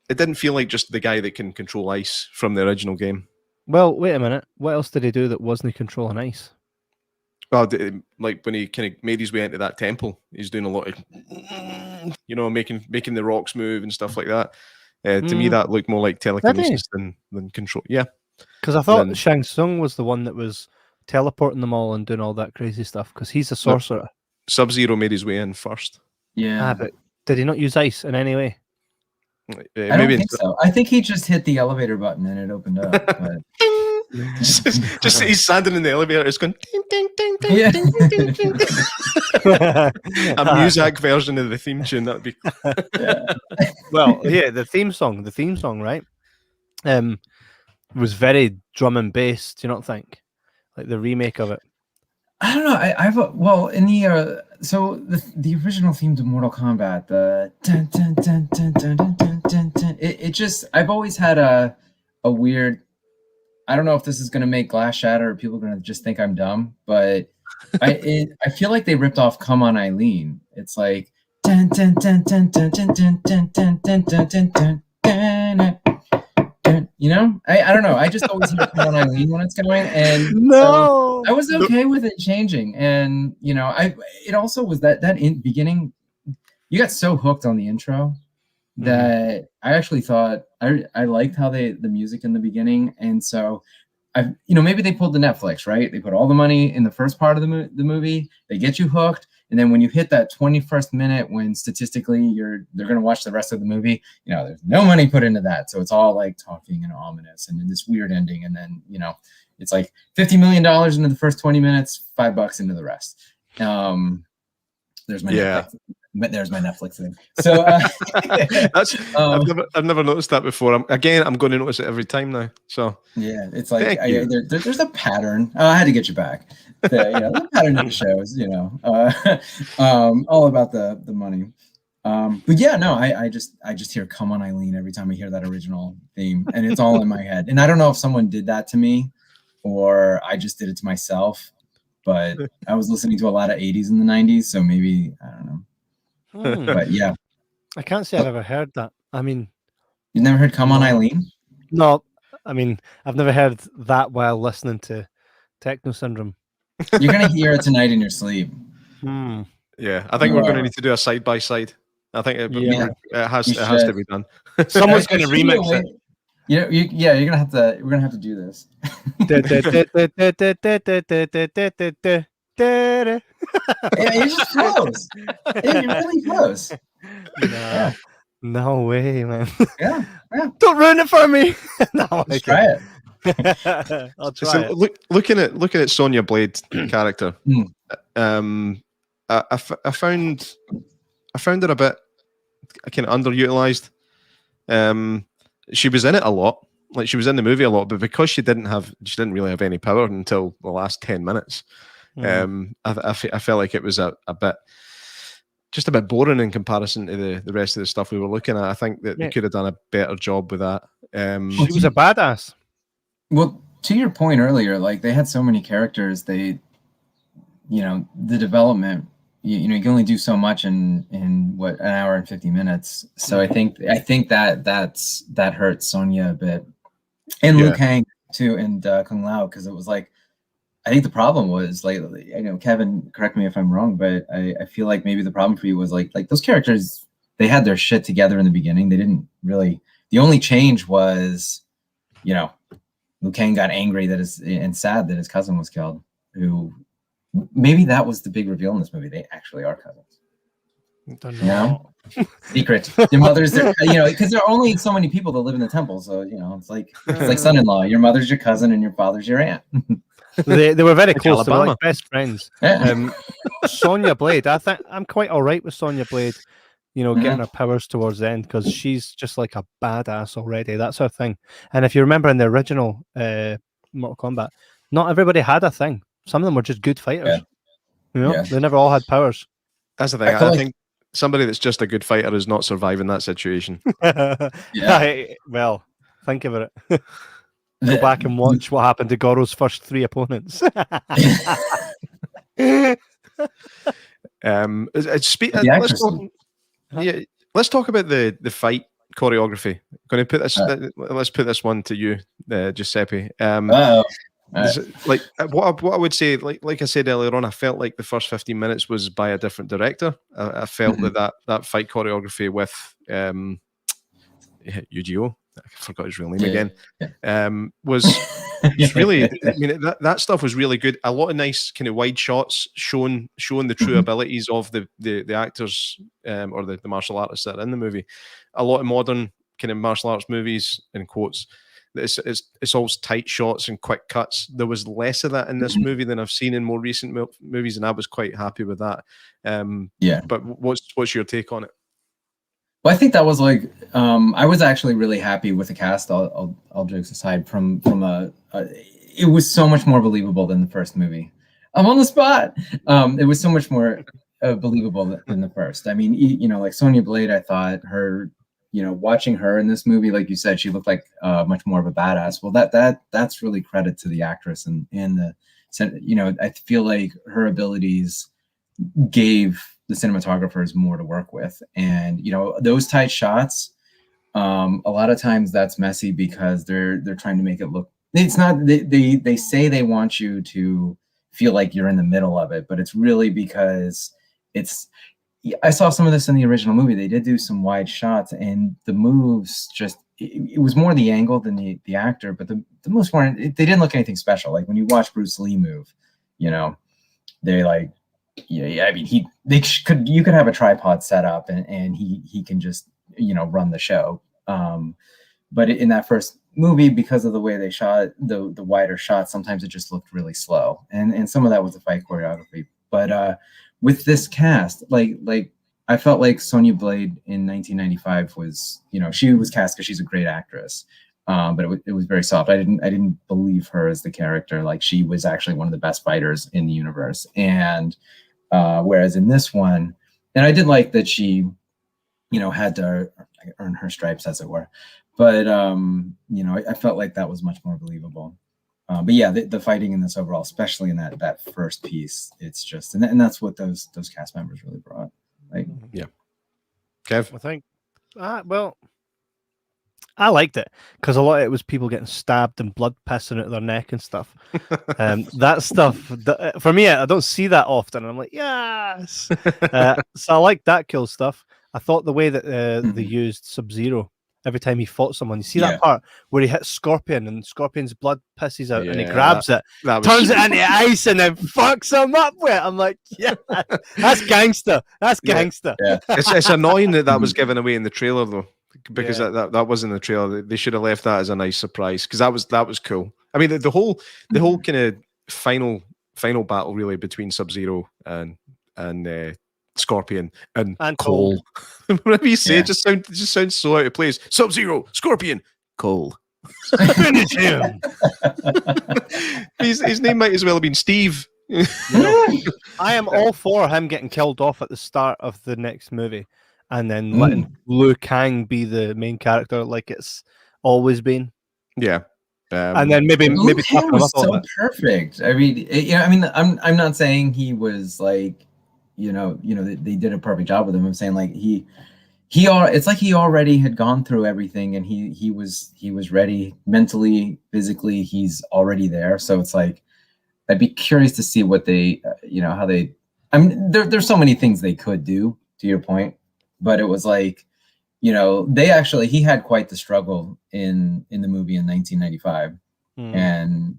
didn't feel like just the guy that can control ice from the original game. Well, wait a minute. What else did he do that wasn't controlling ice? Well, like when he kind of made his way into that temple, he's doing a lot of, making the rocks move and stuff like that. To me, that looked more like telekinesis than control. Yeah, because I thought Shang Tsung was the one that was teleporting them all and doing all that crazy stuff, because he's a sorcerer. Sub-Zero made his way in first. Yeah, but did he not use ice in any way? I don't think so. I think he just hit the elevator button and it opened up. But... just he's standing in the elevator. It's going ding ding ding ding yeah. ding ding ding ding. A music version of the theme tune. That'd be. Well, yeah, the theme song, right? Was very drum and bass. Do you not think? Like the remake of it. I don't know. In the so the original theme to Mortal Kombat, the dun, dun, dun, dun, dun, dun, dun, dun, dun, it just, I've always had a weird, I don't know if this is gonna make glass shatter or people are gonna just think I'm dumb, but I feel like they ripped off "Come On Eileen." It's like dun, dun, dun, dun, dun, dun, dun, dun, dun, dun, dun, dun, dun, dun. You know, I don't know. I just always hear "Come On Eileen" when it's going, and so I was okay with it changing. And you know, it also was that in beginning, you got so hooked on the intro that I actually thought I liked how the music in the beginning, and so maybe they pulled the Netflix, right? They put all the money in the first part of the movie, they get you hooked. And then when you hit that 21st minute, when statistically they're going to watch the rest of the movie, there's no money put into that. So it's all like talking and ominous and this weird ending. And then, it's like $50 million into the first 20 minutes, $5 into the rest. There's my Netflix thing. So that's I've never noticed that before. I'm going to notice it every time now. So yeah, it's like there's a pattern. I had to get you back. The pattern of the shows. All about the money. But yeah, no, I just hear "Come On Eileen" every time I hear that original theme, and it's all in my head. And I don't know if someone did that to me, or I just did it to myself. But I was listening to a lot of 80s and the 90s, so maybe I don't know. But yeah, I can't say I've ever heard that. I mean, you've never heard "Come On Eileen"? No, I mean, I've never heard that while listening to Techno Syndrome. You're gonna hear it tonight in your sleep. Yeah, I think we're going to need to do a side by side. I think it has to be done. Someone's going to remix it. You're gonna have to. We're gonna have to do this. Yeah, you're just close. You're really close. No way, man. Yeah. Don't ruin it for me. No, just try it. I'll try it. Looking at Sonia Blade character, I found her a bit kind of underutilized. She was in it a lot, like she was in the movie a lot, but because she didn't really have any power until the last 10 minutes. I felt like it was a bit boring in comparison to the rest of the stuff we were looking at. I think that they could have done a better job with that. She was a badass. Well, to your point earlier, like they had so many characters, the development, you can only do so much in what, an hour and 50 minutes. So I think that hurts Sonya a bit, and Liu Kang too, and Kung Lao, because it was like, I think the problem was, like, Kevin, correct me if I'm wrong, but I feel like maybe the problem for you was like those characters, they had their shit together in the beginning. They didn't really. The only change was, Liu Kang got angry and sad that his cousin was killed. Who maybe that was the big reveal in this movie. They actually are cousins. Don't know. Secret. Your mother's, because there are only so many people that live in the temple. So it's like son-in-law. Your mother's your cousin and your father's your aunt. They were very close. They were Alabama. like best friends. Sonia Blade. I think I'm quite all right with Sonia Blade. Getting her powers towards the end, because she's just like a badass already. That's her thing. And if you remember in the original Mortal Kombat, not everybody had a thing. Some of them were just good fighters. They never all had powers. That's the thing. I think somebody that's just a good fighter is not surviving that situation. Well, think about it. Go back and watch what happened to Goro's first 3 opponents. Let's talk about the fight choreography. Going to put this. Let's put this one to you, Giuseppe. Like what I would say, like I said earlier on, I felt like the first 15 minutes was by a different director. I felt that fight choreography with Yu-Gi-Oh! I forgot his real name again. Was really, I mean, that stuff was really good. A lot of nice kind of wide shots showing the true abilities of the actors or the martial artists that are in the movie. A lot of modern kind of martial arts movies, in quotes, it's all tight shots and quick cuts. There was less of that in this movie than I've seen in more recent movies, and I was quite happy with that. But what's your take on it? Well, I think that was like, I was actually really happy with the cast. All jokes aside, from it was so much more believable than the first movie. I'm on the spot. It was so much more believable than the first. I mean, like Sonya Blade, I thought her, watching her in this movie, like you said, she looked like much more of a badass. Well, that's really credit to the actress and the, I feel like her abilities gave the cinematographers more to work with. And those tight shots, a lot of times that's messy because they're trying to make it look, it's not, they say they want you to feel like you're in the middle of it, but it's really because I saw some of this in the original movie. They did do some wide shots, and the moves just, it was more the angle than the actor, but the moves weren't, they didn't look anything special. Like when you watch Bruce Lee move, they like, I mean, you could have a tripod set up and he can just, run the show. But in that first movie, because of the way they shot the wider shots, sometimes it just looked really slow. And some of that was the fight choreography. But with this cast, like I felt like Sonya Blade in 1995 was, she was cast because she's a great actress. But it was very soft. I didn't believe her as the character. Like she was actually one of the best fighters in the universe. And whereas in this one, and I did like that she, had to earn her stripes, as it were. But I felt like that was much more believable. But yeah, the fighting in this overall, especially in that first piece, it's just, and that's what those cast members really brought. Like, yeah. Kev, I think, well, I liked it because a lot of it was people getting stabbed and blood pissing out of their neck and stuff. That stuff, for me, I don't see that often. I'm like, yes. So I like that cool stuff. I thought the way that they used Sub-Zero every time he fought someone. You see that part where he hits Scorpion and Scorpion's blood pisses out and he grabs it, turns it into ice and then fucks him up with it. I'm like, yeah, that's gangster. That's gangster. Yeah. It's annoying that was given away in the trailer though. Because that was in the trailer. They should have left that as a nice surprise because that was cool. I mean, the whole kind of final battle really between Sub-Zero and Scorpion and Cole. Whatever you say, it just sounds so out of place. Sub-Zero, Scorpion, Cole. Finish him. His name might as well have been Steve. I am all for him getting killed off at the start of the next movie, and then letting Liu Kang be the main character, like it's always been. Yeah. And then maybe Kang was so perfect. I mean, I'm not saying he was like, they did a perfect job with him. I'm saying like it's like he already had gone through everything, and he was ready mentally, physically. He's already there. So it's like, I'd be curious to see what they, how they. I mean, there's so many things they could do, to your point, but it was like, he had quite the struggle in the movie in 1995, and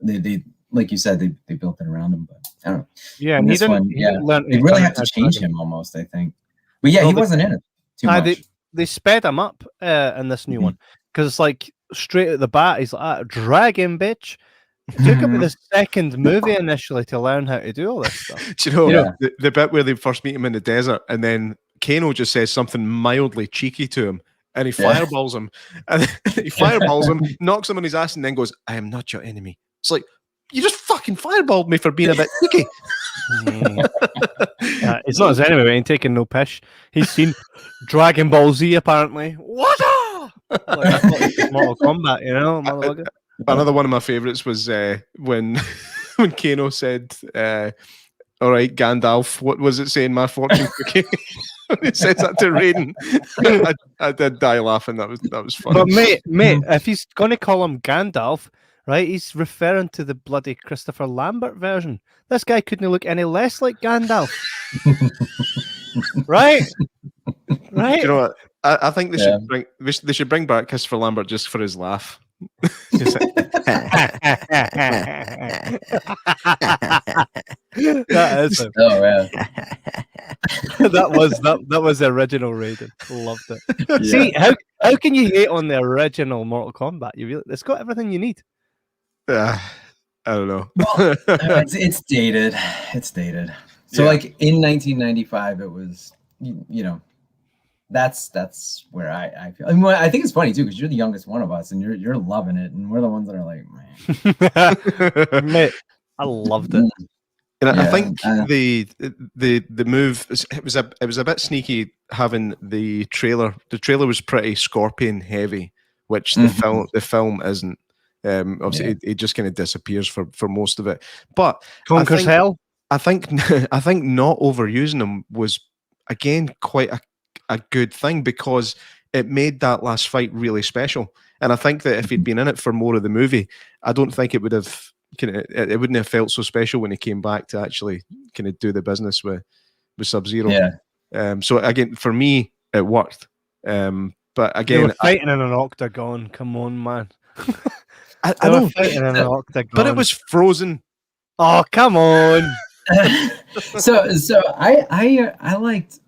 they like you said, they built it around him, but I don't know. Yeah, and they really have to change him almost, I think. But yeah, he wasn't in it too much. They sped him up in this new one, because it's like straight at the bat, he's like, dragon, bitch. It took him the second movie initially to learn how to do all this stuff. Do you know the bit where they first meet him in the desert, and then Kano just says something mildly cheeky to him, and he fireballs him, and he fireballs him, knocks him on his ass, and then goes, "I am not your enemy." It's like, you just fucking fireballed me for being a bit cheeky. It's not his enemy, but he ain't taking no pish. He's seen Dragon Ball Z apparently. What? Like, Mortal Kombat, motherfucker. Another one of my favorites was when Kano said, "All right, Gandalf, what was it saying? My fortune cookie." He says that to Raiden. I did die laughing. That was fun. But mate, if he's gonna call him Gandalf, right? He's referring to the bloody Christopher Lambert version. This guy couldn't look any less like Gandalf, right? Right. You know what? I think they should bring back Christopher Lambert just for his laugh. That is him. Oh man, that was the original Raiden. Loved it. Yeah. See, how can you hate on the original Mortal Kombat? It's got everything you need. I don't know. Well, it's dated. It's dated. So like in 1995, it was that's where I feel. I mean, I think it's funny too, because you're the youngest one of us, and you're loving it, and we're the ones that are like, man. Mate, I loved it. And I think the move, it was a bit sneaky having the trailer. The trailer was pretty Scorpion heavy, which the film isn't. Obviously, it just kind of disappears for most of it. But Conquers Hell. I think not overusing him was again quite a good thing, because it made that last fight really special. And I think that if he'd been in it for more of the movie, I don't think it would have it wouldn't have felt so special when he came back to actually kind of do the business with Sub-Zero. Yeah. So again, for me, it worked. But again, they were fighting in an octagon. Come on, man. I don't fighting in an octagon. But it was frozen. Oh, come on. So I liked.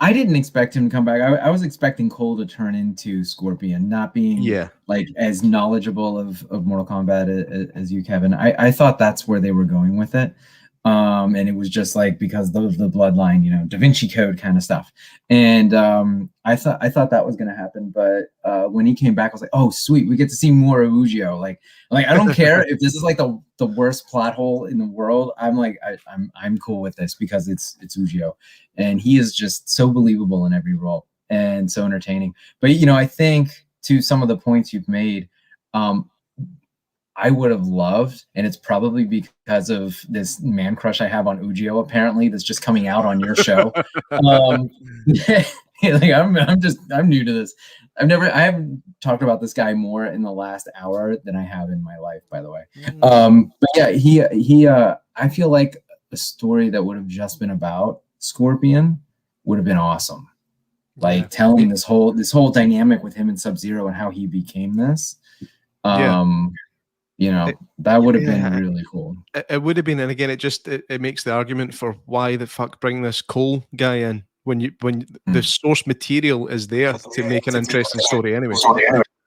I didn't expect him to come back. I was expecting Cole to turn into Scorpion, not being like as knowledgeable of Mortal Kombat as you, Kevin. I thought that's where they were going with it. And it was just like because of the bloodline, Da Vinci Code kind of stuff. And I thought that was gonna happen, but when he came back, I was like, oh sweet, we get to see more of Ujio. Like I don't care if this is like the worst plot hole in the world. I'm like I'm cool with this because it's Ujio, and he is just so believable in every role and so entertaining. But I think to some of the points you've made, I would have loved, and it's probably because of this man crush I have on Ujio, apparently, that's just coming out on your show. Like I'm new to this. I haven't talked about this guy more in the last hour than I have in my life, by the way. But yeah, he I feel like a story that would have just been about Scorpion would have been awesome. Like telling this whole dynamic with him and Sub-Zero and how he became this. That would have been really cool. It would have been, and again, it makes the argument for why the fuck bring this Cole guy in when the source material is there to make an interesting story anyway.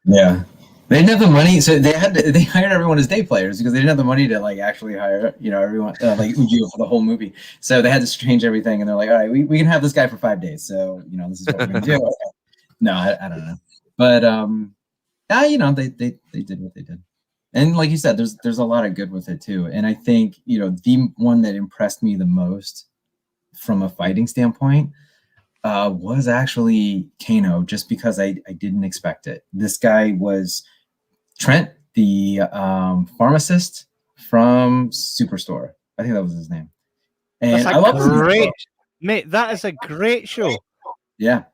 Yeah, they didn't have the money, so they hired everyone as day players because they didn't have the money to like actually hire everyone like Ujio for the whole movie. So they had to change everything, and they're like, all right, we can have this guy for 5 days. So this is what we're gonna do. No, I don't know, but They did what they did. And like you said, there's a lot of good with it too. And I think, the one that impressed me the most from a fighting standpoint was actually Kano, just because I didn't expect it. This guy was Trent, the pharmacist from Superstore. I think that was his name. And I love great, mate. That is a great show. Yeah.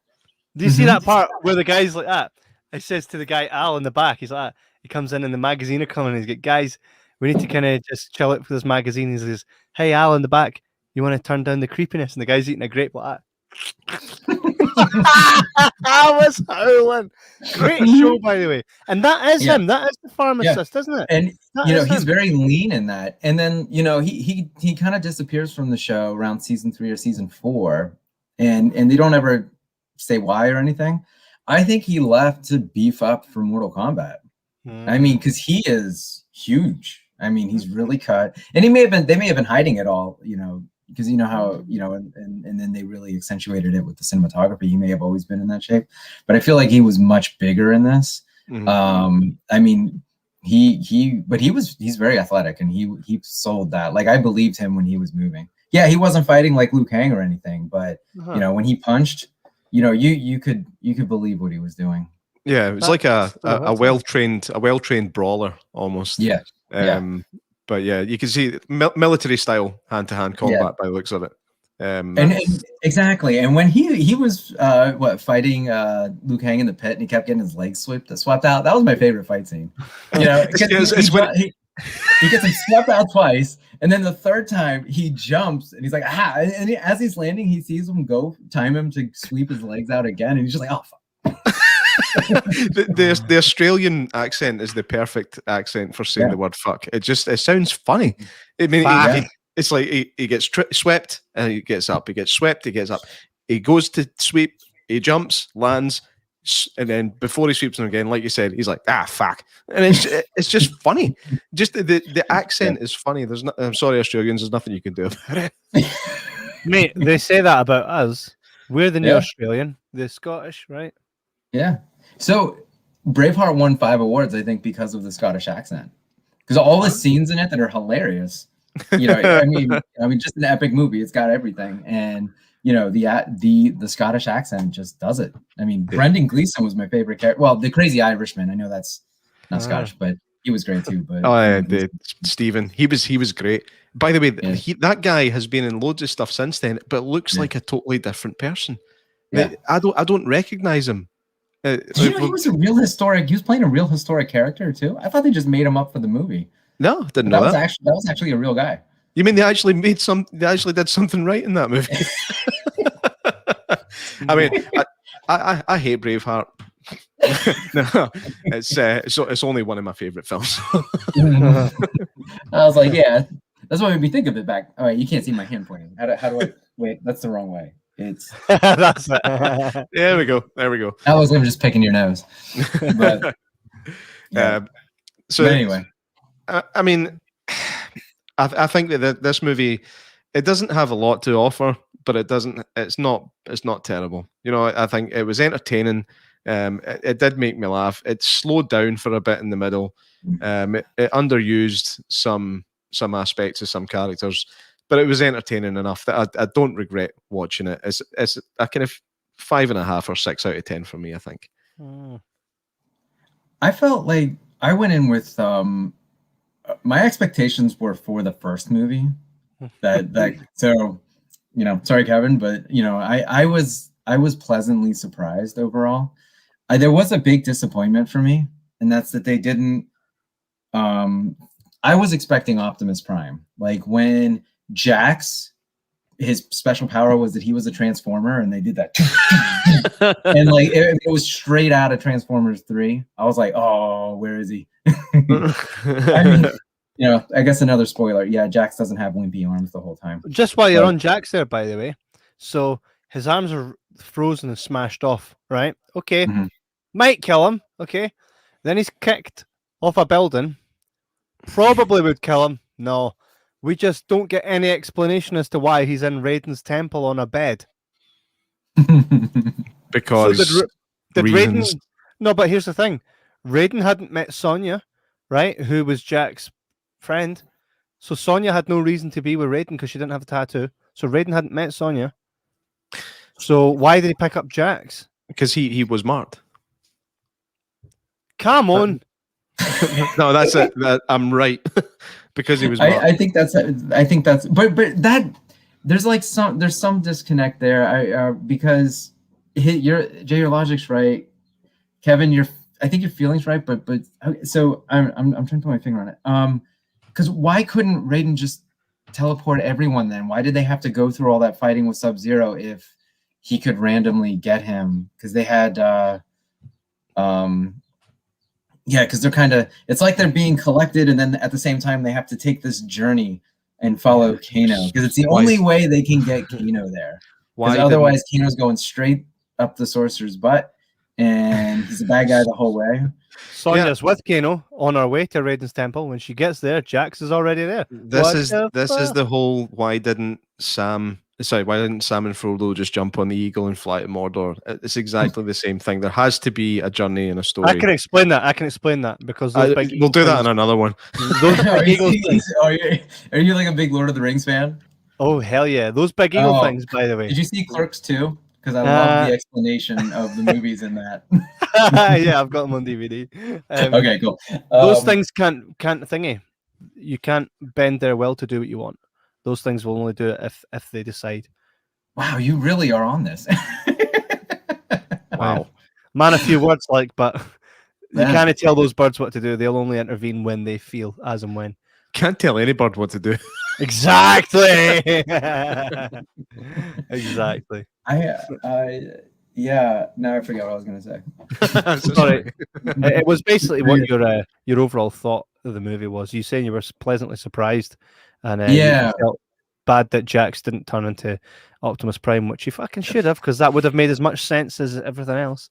Do you see that part where the guy's like that? It says to the guy Al in the back, he's like, he comes in and the magazine are coming. And he's got, guys, we need to kind of just chill out for this magazine. He says, hey, Al in the back, you want to turn down the creepiness? And the guy's eating a grape like that. I was howling. Great show, by the way. And that is him. That is the pharmacist, isn't it? And he's very lean in that. And then he kind of disappears from the show around season 3 or season 4, and they don't ever say why or anything. I think he left to beef up for Mortal Kombat. I mean, because he is huge. I mean, he's really cut, and they may have been hiding it all, because how and then they really accentuated it with the cinematography. He may have always been in that shape, but I feel like he was much bigger in this. I mean, he's very athletic, and he sold that. Like, I believed him when he was moving. Yeah, he wasn't fighting like Liu Kang or anything, but when he punched, you could believe what he was doing. Yeah, it was like a well-trained brawler almost. Yeah. But yeah, you can see military style hand-to-hand combat by the looks of it. And exactly. And when he was fighting Liu Kang in the pit, and he kept getting his legs swept out. That was my favorite fight scene. He gets him swept out twice, and then the third time he jumps and he's like, ah! And as he's landing, he sees him time him to sweep his legs out again, and he's just like, oh fuck. the Australian accent is the perfect accent for saying the word fuck. It sounds funny. I mean, it's like he gets swept and he gets up. He gets swept, he gets up. He goes to sweep, he jumps, lands, and then before he sweeps him again, like you said, he's like, ah, fuck. And it's just funny. Just the accent is funny. I'm sorry, Australians, there's nothing you can do about it. Mate, they say that about us. We're the new Australian, the Scottish, right? Yeah. So Braveheart won 5 awards, I think, because of the Scottish accent. Because all the scenes in it that are hilarious. I mean, just an epic movie. It's got everything, and the Scottish accent just does it. I mean, Brendan Gleason was my favorite character. Well, the Crazy Irishman. I know that's not Scottish, but he was great too. But Stephen, he was great. By the way, that guy has been in loads of stuff since then, but looks like a totally different person. Yeah. I don't recognize him. Did he was a real historic? He was playing a real historic character too. I thought they just made him up for the movie. No, didn't know that. That was actually a real guy. You mean they actually did something right in that movie? I mean, I hate Braveheart. No, it's only one of my favorite films. I was like, yeah, that's what made me think of it back. All right, you can't see my hand pointing. How do I wait? That's the wrong way. It's that's there we go. I was just picking your nose. But, so but anyway, I mean, I think that this movie, it doesn't have a lot to offer, but it's not terrible. I think it was entertaining. It did make me laugh. It slowed down for a bit in the middle. It underused some aspects of some characters, but it was entertaining enough that I don't regret watching it. It's a kind of 5.5 or 6 out of 10 for me, I think. I felt like I went in with my expectations were for the first movie. So sorry, Kevin, but I was pleasantly surprised overall. There was a big disappointment for me, and that's that they didn't. I was expecting Optimus Prime, like when Jax, his special power was that he was a Transformer, and they did that, and like it was straight out of Transformers 3. I was like, oh, where is he? I mean, I guess another spoiler. Yeah, Jax doesn't have wimpy arms the whole time. Just while you're on Jax there, by the way, so his arms are frozen and smashed off, right? Okay, might kill him. Okay, then he's kicked off a building. Probably would kill him. No. We just don't get any explanation as to why he's in Raiden's temple on a bed. Because Raiden... No, but here's the thing. Raiden hadn't met Sonya, right? Who was Jack's friend. So Sonya had no reason to be with Raiden because she didn't have a tattoo. So Raiden hadn't met Sonya. So why did he pick up Jax? Because he was marked. Come on. No, that's it. I'm right. Because he was marked. I think that's but that there's like some disconnect there. Because your logic's right, Kevin. I think your feeling's right, but so I'm trying to put my finger on it. Because why couldn't Raiden just teleport everyone then? Why did they have to go through all that fighting with Sub-Zero if he could randomly get him? Because they had because they're kind of, it's like they're being collected, and then at the same time they have to take this journey and follow Kano, because it's the only way they can get Kano there. Because otherwise Kano's going straight up the sorcerer's butt, and he's a bad guy the whole way. Sonya's with Kano on our way to Raiden's temple. When she gets there, Jax is already there. This is the whole why didn't Sam and Frodo just jump on the eagle and fly to Mordor? It's exactly the same thing. There has to be a journey and a story. I can explain that because those big we'll do that in another one. Those big eagle things. Are you like a big Lord of the Rings fan? Oh hell yeah! Those big eagle things, by the way. Did you see Clerks 2? Because I love the explanation of the movies in that. Yeah, I've got them on DVD. Okay, cool. Those things can't thingy. You can't bend their will to do what you want. Those things will only do it if they decide. Wow, you really are on this. Wow, man, a few words but you can't tell those birds what to do. They'll only intervene when they feel, as and when. Can't tell any bird what to do. Exactly. Exactly. Yeah. Now I forget what I was going to say. Sorry. It was basically what your overall thought of the movie was. You saying you were pleasantly surprised, and you felt bad that Jax didn't turn into Optimus Prime, which he fucking should have, because that would have made as much sense as everything else.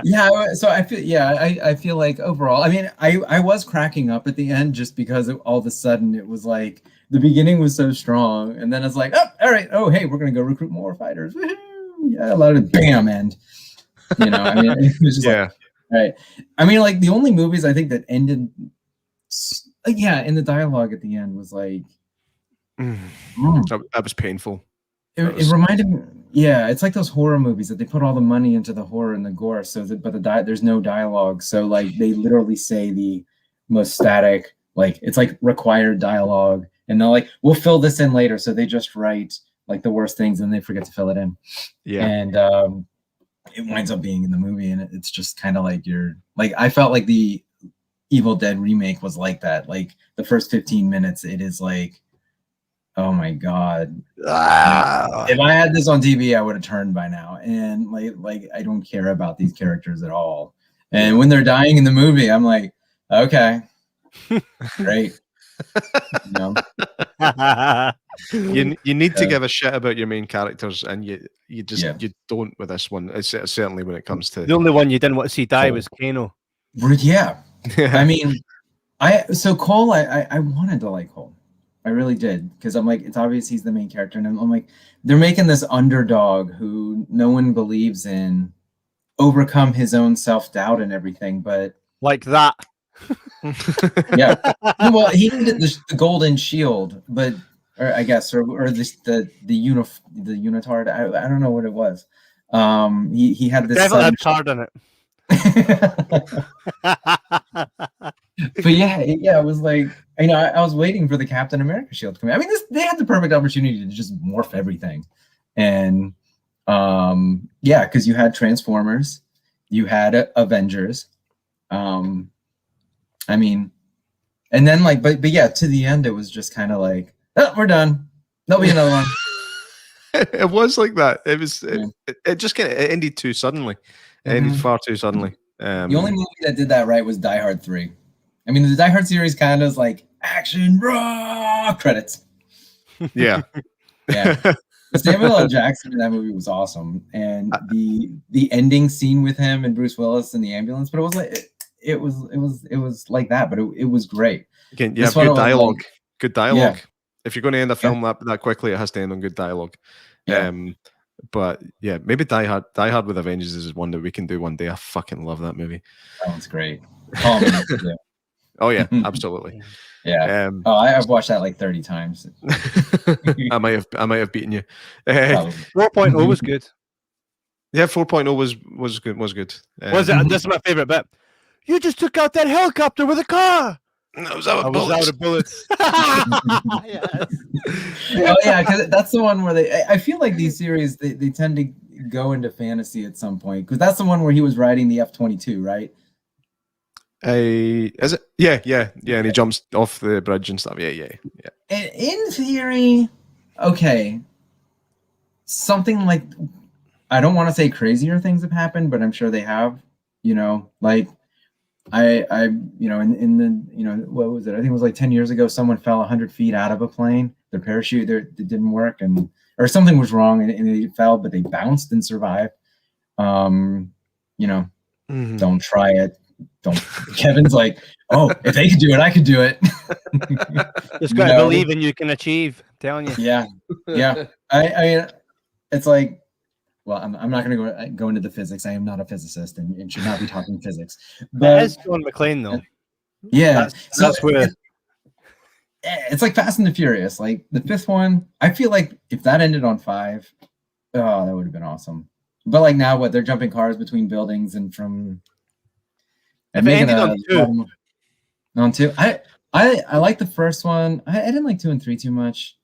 Yeah. So I feel like overall, I mean, I was cracking up at the end just because all of a sudden it was like the beginning was so strong, and then it's like, oh, all right, oh hey, we're gonna go recruit more fighters. Woo-hoo! Yeah, a lot of bam end. You know, I mean, it was just like, right. I mean, like the only movies I think that ended, in the dialogue at the end was like, that was painful. It reminded me, it's like those horror movies that they put all the money into the horror and the gore, there's no dialogue, so like they literally say the most static, like it's like required dialogue, and they're like, we'll fill this in later, so they just write like the worst things and they forget to fill it in. And it winds up being in the movie, and it's just kind of like I felt like the Evil Dead remake was like that. Like the first 15 minutes, it is like, oh my god! If I had this on TV, I would have turned by now. And like I don't care about these characters at all. And when they're dying in the movie, I'm like, okay, great. You need to give a shit about your main characters, and you don't with this one. It's certainly when it comes to the only one you didn't want to see die was Kano. Yeah. I mean, Cole, I wanted to like Cole. I really did, because I'm like, it's obvious he's the main character, and I'm like, they're making this underdog who no one believes in overcome his own self-doubt and everything, but like that. Yeah. Well, he needed the golden shield, but I guess the unitard. I don't know what it was. He had this. Devil had card on it. But it was like, I was waiting for the Captain America shield to come in. I mean, they had the perfect opportunity to just morph everything, and because you had Transformers, you had Avengers, I mean, and then like, but to the end, it was just kind of like, oh, we're done. There'll be another one. It was like that. It was. It just kind of ended too suddenly. It ended far too suddenly. The only movie that did that right was Die Hard 3. I mean, the Die Hard series kind of is like action, raw credits. Yeah. Samuel L. Jackson in that movie was awesome, and the ending scene with him and Bruce Willis in the ambulance. But it was like it was like that, but it was great. Again, you have good dialogue. Good dialogue. Yeah. If you're going to end a film that quickly, it has to end on good dialogue. Yeah. But yeah, maybe Die Hard. Die Hard with Avengers is one that we can do one day. I fucking love that movie. That one's great. Call me. Yeah. Oh yeah, absolutely. Yeah. I've watched that like 30 times. I might have beaten you. 4.0 was good. Yeah, 4.0 was good. Was good. Was it? This is my favorite bit. You just took out that helicopter with a car. I was out of bullets. Yes. Oh yeah, because that's the one where I feel like these series they tend to go into fantasy at some point, because that's the one where he was riding the F-22, right? Is it? Yeah, and he jumps off the bridge and stuff. Yeah. In theory, okay, something like, I don't want to say crazier things have happened, but I'm sure they have. Like I in the what was it? I think it was like 10 years ago. Someone fell 100 feet out of a plane. Their parachute it didn't work, or something was wrong, and they fell, but they bounced and survived. Don't try it. Don't. Kevin's like, oh, if they could do it, I could do it. Just got to believe and you can achieve. I'm telling you. Yeah. I mean, it's like, well, I'm not going to go into the physics. I am not a physicist and should not be talking physics. But that is John McClane, though. Yeah, that's where it's like Fast and the Furious. Like the fifth one, I feel like if that ended on 5, oh, that would have been awesome. But like now, they're jumping cars between buildings and from. If it ended on 2. On 2, I like the first one. I didn't like 2 and 3 too much.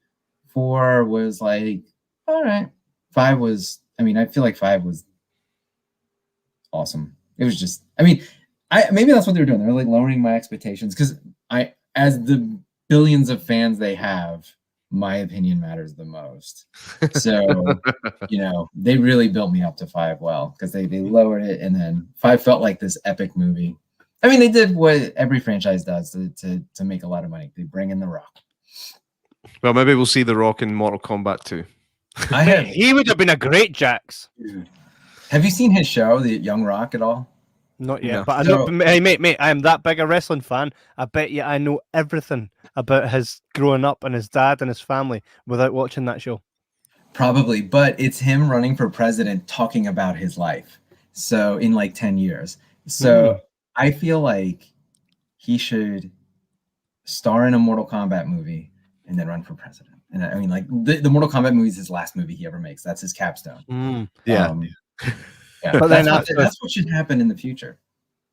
4 was like, all right. 5 was. I mean, I feel like 5 was awesome. It was just. I mean, maybe that's what they were doing. They were like lowering my expectations, because as the billions of fans they have, my opinion matters the most. So, they really built me up to 5 well, because they lowered it, and then 5 felt like this epic movie. I mean, they did what every franchise does to make a lot of money. They bring in The Rock. Well, maybe we'll see The Rock in Mortal Kombat 2. He would have been a great Jax. Have you seen his show, The Young Rock, at all? Not yet, but I know. Hey, mate, I am that big a wrestling fan. I bet you I know everything about his growing up and his dad and his family without watching that show. Probably, but it's him running for president talking about his life. So in like 10 years. So I feel like he should star in a Mortal Kombat movie and then run for president. And I mean, like the Mortal Kombat movie is his last movie he ever makes. That's his capstone. Yeah. But that's what should happen in the future.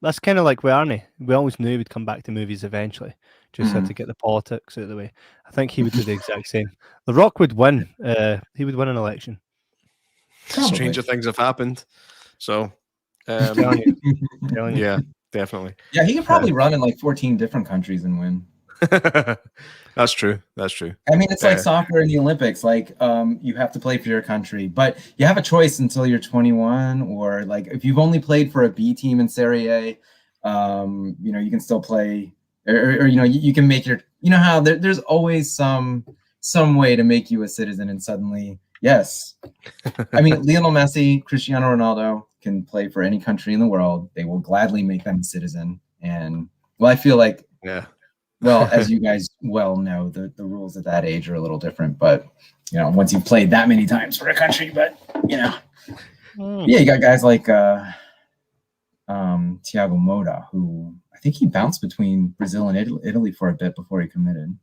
That's kind of like with Arnie. We always knew he'd come back to movies eventually. Just had to get the politics out of the way. I think he would do the exact same. The Rock would win. He would win an election. Probably. Stranger things have happened. So, yeah, definitely. Yeah, he could probably run in like 14 different countries and win. That's true. I mean, it's like soccer in the Olympics. Like, you have to play for your country, but you have a choice until you're 21, or like if you've only played for a B team in Serie A, you can still play, or you can make your, how there's always some way to make you a citizen, and suddenly, yes. I mean, Lionel Messi, Cristiano Ronaldo can play for any country in the world. They will gladly make them a citizen, and I feel like, well, as you guys well know, the rules at that age are a little different, but once you've played that many times for a country, but yeah, you got guys like Thiago Motta, who I think he bounced between Brazil and Italy for a bit before he committed.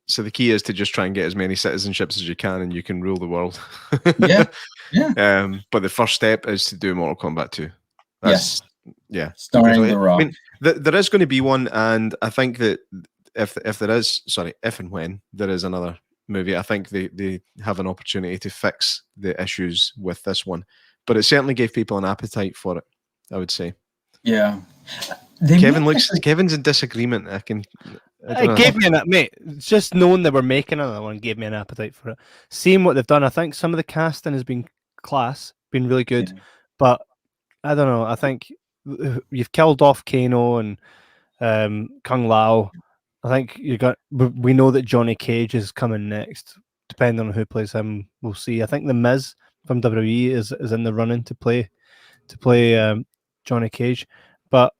So the key is to just try and get as many citizenships as you can, and you can rule the world. Yeah. But the first step is to do Mortal Kombat 2. Starring The Rock. I mean, there is going to be one, and I think that if and when there is another movie, I think they have an opportunity to fix the issues with this one. But it certainly gave people an appetite for it, I would say. Yeah. Kevin's in disagreement. It gave me mate. Just knowing they were making another one gave me an appetite for it. Seeing what they've done, I think some of the casting has been class, been really good, but I don't know. I think you've killed off Kano and Kung Lao. I think we know that Johnny Cage is coming next. Depending on who plays him, we'll see. I think the Miz from WWE is in the running to play Johnny Cage. But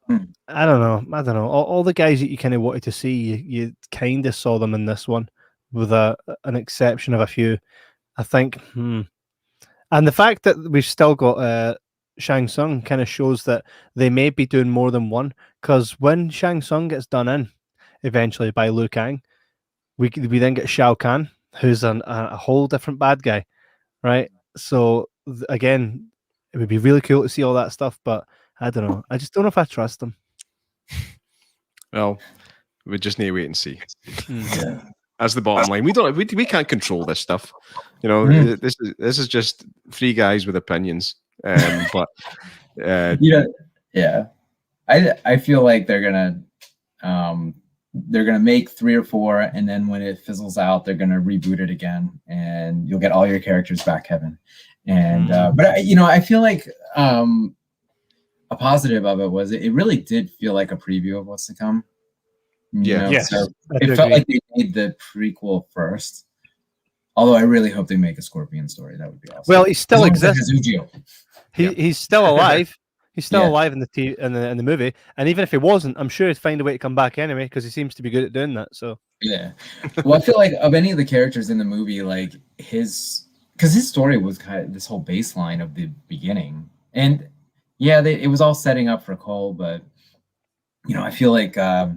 I don't know. All the guys that you kind of wanted to see, you kind of saw them in this one, with an exception of a few. I think And the fact that we've still got Shang Tsung kind of shows that they may be doing more than one. Because when Shang Tsung gets done in eventually by Liu Kang, we then get Shao Kahn, who's a whole different bad guy, right? So again, it would be really cool to see all that stuff, but I don't know. I just don't know if I trust them. Well, we just need to wait and see. Yeah. That's the bottom line. We can't control this stuff. You know, this is just three guys with opinions. But yeah. I feel like they're gonna make 3 or 4, and then when it fizzles out, they're gonna reboot it again, and you'll get all your characters back, Kevin. And but I feel like a positive of it was it really did feel like a preview of what's to come. Yes, so it felt like they made the prequel first. Although I really hope they make a Scorpion story. That would be awesome. Well, he still exists. He's still alive. He's still alive in the movie, and even if he wasn't, I'm sure he'd find a way to come back anyway because he seems to be good at doing that. So yeah, well, I feel like of any of the characters in the movie, like because his story was kind of this whole baseline of the beginning, and it was all setting up for Cole, but I feel like I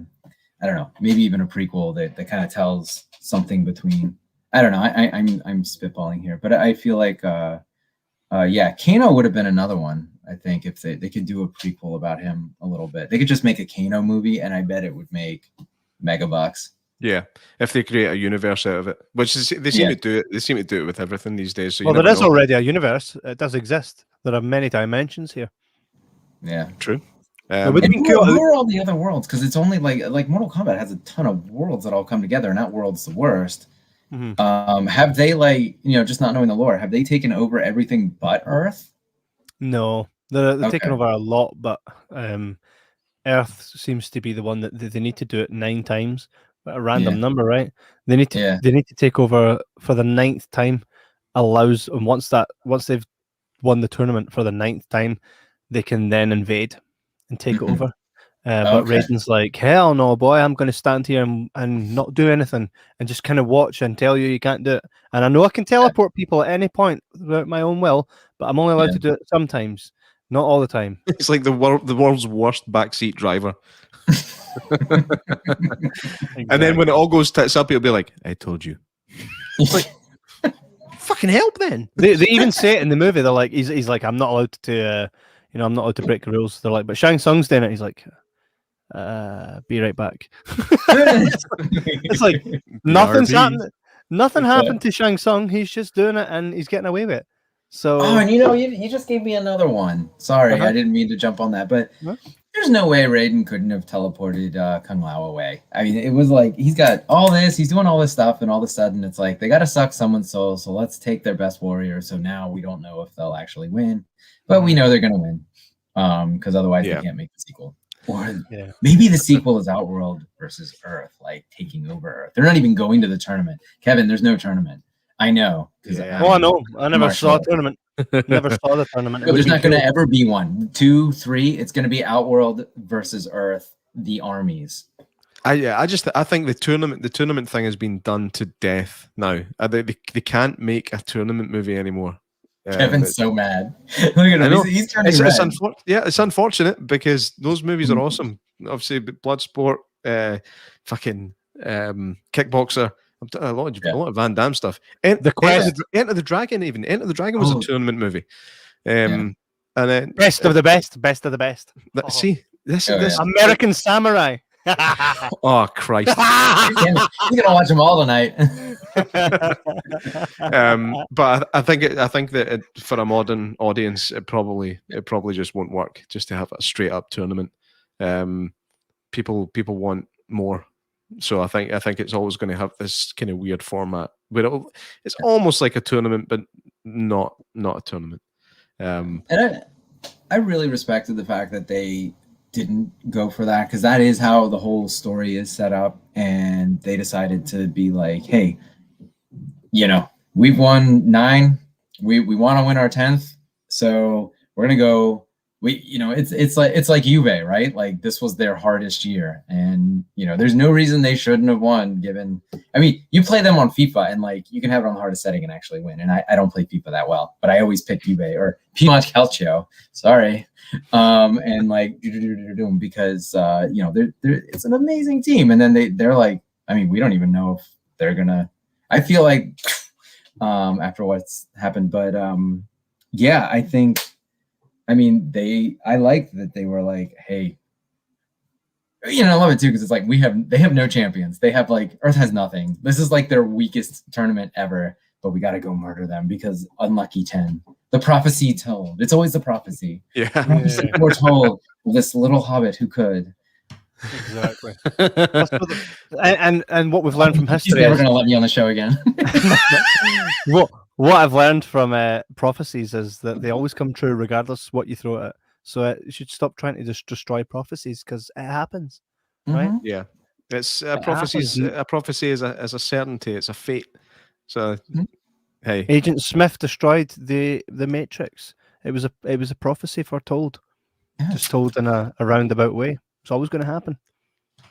don't know, maybe even a prequel that kind of tells something between. I don't know. I'm spitballing here, but I feel like Kano would have been another one. I think if they could do a prequel about him a little bit, they could just make a Kano movie, and I bet it would make megabucks. Yeah, if they create a universe out of it, which is, they seem to do it. They seem to do it with everything these days. So there is already a universe. It does exist. There are many dimensions here. Yeah, true. Who are all the other worlds? Because it's only like Mortal Kombat has a ton of worlds that all come together, and that world's the worst. Mm-hmm. Have they just not knowing the lore? Have they taken over everything but Earth? No, they're taking over a lot, but Earth seems to be the one that they need to do it 9 times, a random number, right? They need to take over for the 9th time. Allows, and once they've won the tournament for the 9th time, they can then invade and take it over. But Raiden's like, hell no, boy, I'm going to stand here and not do anything and just kind of watch and tell you can't do it. And I know I can teleport people at any point without my own will, but I'm only allowed to do it sometimes, not all the time. It's like the world's worst backseat driver. Exactly. And then when it all goes tits up, he'll be like, I told you. Like, fucking help then. They even say it in the movie. They're like, he's like, I'm not allowed to, I'm not allowed to break the rules. They're like, but Shang Tsung's doing it. He's like, be right back. It's like nothing's happened. Nothing happened to Shang Tsung. He's just doing it and he's getting away with it. So and you just gave me another one. Sorry, I didn't mean to jump on that, but there's no way Raiden couldn't have teleported Kung Lao away. I mean, it was like he's got all this, he's doing all this stuff, and all of a sudden it's like they got to suck someone's soul. So let's take their best warrior. So now we don't know if they'll actually win, but we know they're gonna win because otherwise they can't make the sequel. Or maybe the sequel is Outworld versus Earth, like taking over Earth. They're not even going to the tournament. Kevin, there's no tournament. I know. I know. I never saw a tournament. Never saw the tournament. There's not going to ever be one. 2, 3. It's going to be Outworld versus Earth, the armies. I think the tournament thing has been done to death now. They can't make a tournament movie anymore. Kevin's so mad. Look at him. He's turning red. It's unfortunate because those movies are awesome. Obviously, Bloodsport, fucking Kickboxer, a lot of Van Damme stuff. The Quest, Enter the Dragon, even Enter the Dragon was a tournament movie. And then best of the best. See, this American Samurai. Oh Christ! You're gonna watch them all tonight. But I think that for a modern audience, it probably just won't work. Just to have a straight up tournament, people want more. So I think it's always going to have this kind of weird format where it's almost like a tournament, but not a tournament. And I really respected the fact that they didn't go for that because that is how the whole story is set up, and they decided to be like, hey, we've won 9, we want to win our 10th, so we're gonna go it's like Juve, right? Like this was their hardest year, and there's no reason they shouldn't have won. Given, I mean, you play them on FIFA, and like you can have it on the hardest setting and actually win. And I don't play FIFA that well, but I always pick Juve or Piedmont Calcio. Sorry, and like because it's an amazing team, and then they're like, I mean, we don't even know if they're gonna. I feel like after what's happened, but yeah, I think. I mean, I like that they were like, hey, I love it too, because it's like they have no champions. They have like, Earth has nothing. This is like their weakest tournament ever, but we got to go murder them because unlucky 10. The prophecy told. It's always the prophecy. Yeah. Prophecy foretold this little hobbit who could. Exactly. and what we've learned from history. He's never going to let me on the show again. What I've learned from prophecies is that they always come true regardless what you throw at it. So you should stop trying to just destroy prophecies because it happens, right? Yeah, it's prophecies. A prophecy is a certainty. It's a fate. So, hey, Agent Smith destroyed the Matrix. It was a prophecy foretold, just told in a roundabout way. It's always going to happen.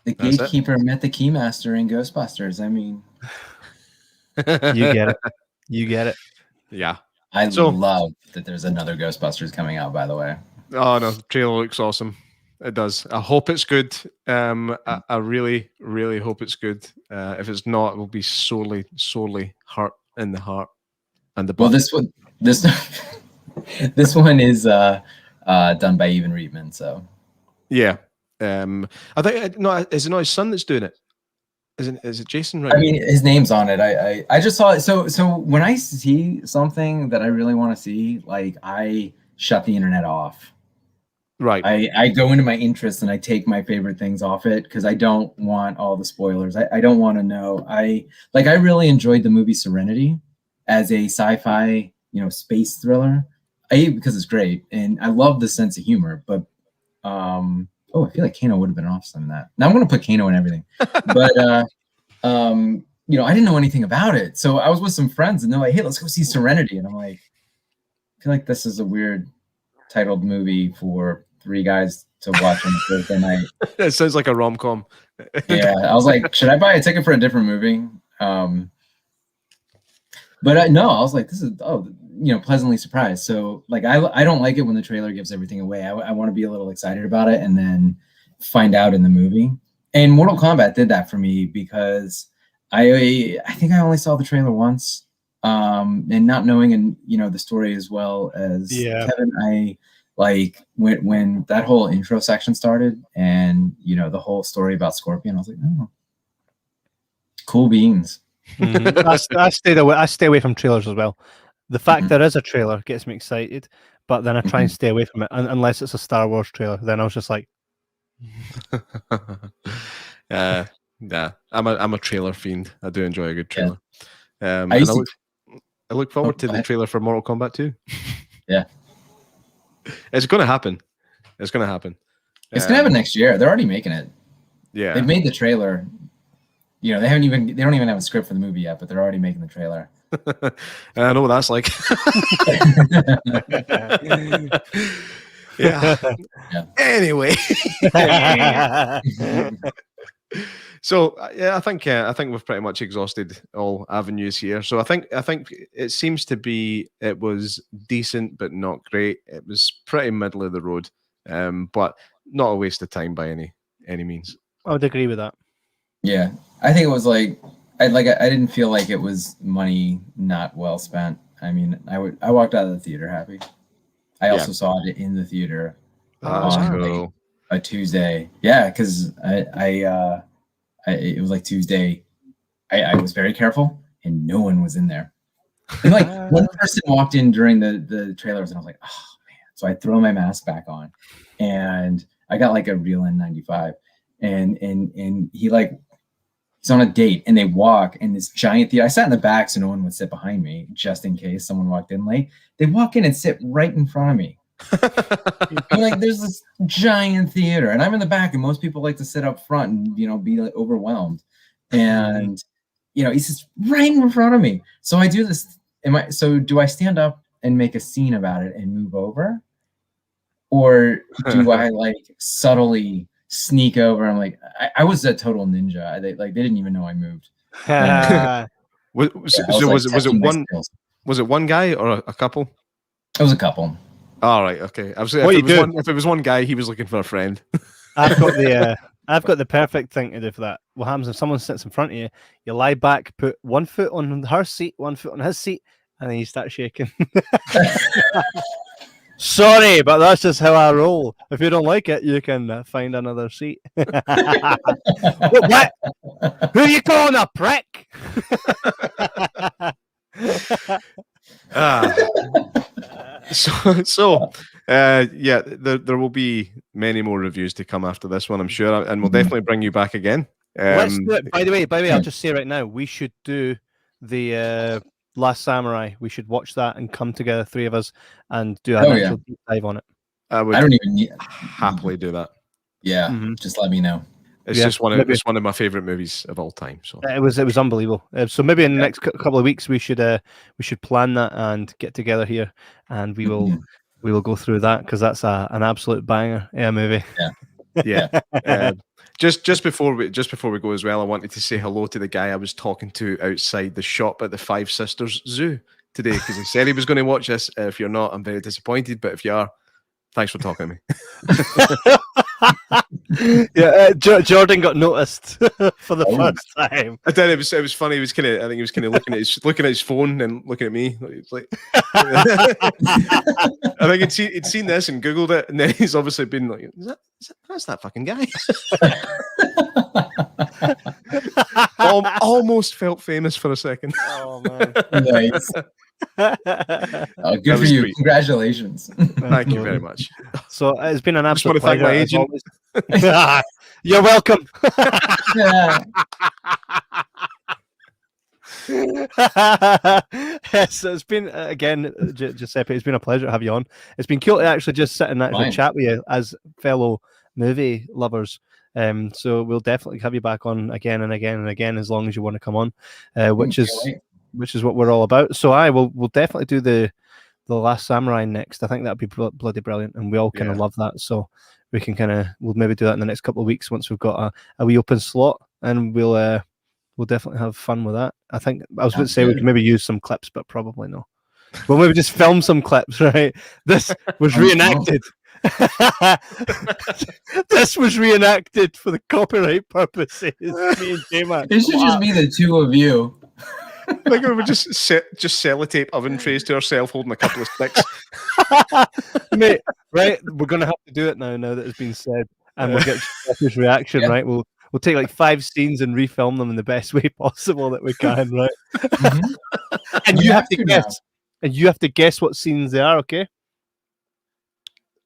The gatekeeper met the keymaster in Ghostbusters. I mean, you get it. You get it. Yeah. I love that there's another Ghostbusters coming out, by the way. Oh, no. The trailer looks awesome. It does. I hope it's good. I really, really hope it's good. If it's not, it will be sorely hurt in the heart and the butt. Well, this one is done by Evan Reitman, so. Yeah. I think, no, is it not his son that's doing it? Is it Jason? Right? I mean, his name's on it. I just saw it. So when I see something that I really want to see, like I shut the internet off. Right. I go into my interests and I take my favorite things off it because I don't want all the spoilers. I don't want to know. I really enjoyed the movie Serenity as a sci-fi, space thriller. Because it's great and I love the sense of humor, but I feel like Kano would have been awesome in that. Now I'm going to put Kano in everything. But, I didn't know anything about it. So I was with some friends and they're like, hey, let's go see Serenity. And I'm like, I feel like this is a weird titled movie for 3 guys to watch on the Thursday night. It sounds like a rom-com. Yeah. I was like, should I buy a ticket for a different movie? But no, I was like, this is, pleasantly surprised. So like, I don't like it when the trailer gives everything away. I want to be a little excited about it and then find out in the movie. And Mortal Kombat did that for me because I think I only saw the trailer once. And not knowing the story as well as Kevin, I like when that whole intro section started and the whole story about Scorpion, I was like, oh, cool beans. I stay away from trailers as well. The fact there is a trailer gets me excited, but then I try and stay away from it unless it's a Star Wars trailer. Then I was just like, yeah, I'm a trailer fiend. I do enjoy a good trailer. I look forward to the trailer for Mortal Kombat 2. Yeah, it's going to happen. It's going to happen. It's going to happen next year. They're already making it. Yeah, they've made the trailer. They don't even have a script for the movie yet, but they're already making the trailer. I know what that's like. Yeah. Anyway. So yeah, I think we've pretty much exhausted all avenues here. So I think it seems to be it was decent but not great. It was pretty middle of the road, but not a waste of time by any means. I would agree with that. Yeah, I think it was I didn't feel like it was money not well spent. I mean, I walked out of the theater happy. I also saw it in the theater on cool. A Tuesday. Yeah, because it was like Tuesday. I was very careful, and no one was in there. And one person walked in during the trailers, and I was like, oh man! So I throw my mask back on, and I got a real N95, and he's on a date and they walk in this giant theater. I sat in the back so no one would sit behind me just in case someone walked in late. They walk in and sit right in front of me. I'm there's this giant theater and I'm in the back and most people like to sit up front and, be overwhelmed. And, he's just right in front of me. So I do this. Do I stand up and make a scene about it and move over? or do I like subtly sneak over? I'm like, I was a total ninja. They didn't even know I moved. Was it one guy or a couple? It was a couple. All right, okay. I was if it was one guy, he was looking for a friend. I've got the perfect thing to do for that. What happens if someone sits in front of you? You lie back, put one foot on her seat, one foot on his seat, and then you start shaking. Sorry, but that's just how I roll. If you don't like it, you can find another seat. What? Who are you calling a prick? Yeah, there will be many more reviews to come after this one, I'm sure, and we'll definitely bring you back again. Let's do it. By the way, I'll just say right now, we should do the Last Samurai. We should watch that and come together, three of us, and do an actual deep dive on it. I don't even happily do that. Yeah, just let me know. It's just one of my favorite movies of all time. So it was unbelievable. So maybe in the next couple of weeks we should plan that and get together here, and we will go through that, because that's an absolute banger movie. Yeah. Just before we go as well, I wanted to say hello to the guy I was talking to outside the shop at the Five Sisters Zoo today, because he said he was going to watch this. If you're not, I'm very disappointed, but if you are, thanks for talking to me. Yeah, Jordan got noticed for the first time. I did. It was funny. He was kind of, I think he was kind of looking at his phone and looking at me. It's like, I think he'd seen this and Googled it, and then he's obviously been like, that's that fucking guy. Almost felt famous for a second. Oh man, nice. Good for you. Sweet. Congratulations. Thank you very much. So it's been an absolute pleasure. I just want to thank my agent. You're welcome. So it's been again, Giuseppe, it's been a pleasure to have you on. It's been cool to actually just sit and actually chat with you as fellow movie lovers. So we'll definitely have you back on again and again and again, as long as you want to come on, which is what we're all about. So we'll definitely do the Last Samurai next. I think that'd be bloody brilliant, and we all kind of love that. So we can we'll maybe do that in the next couple of weeks once we've got a wee open slot, and we'll definitely have fun with that. I think I was going to say we can maybe use some clips, but probably no. Well, maybe just film some clips, right? This was reenacted. This was reenacted for the copyright purposes. Me and J-Mac. It should just be the two of you. Like we would just sellotape oven trays to ourselves holding a couple of sticks. Mate, right? We're gonna have to do it now that it's been said, and we'll get his reaction, right? We'll take like 5 scenes and refilm them in the best way possible that we can, right? And you have to guess. And you have to guess what scenes they are, okay?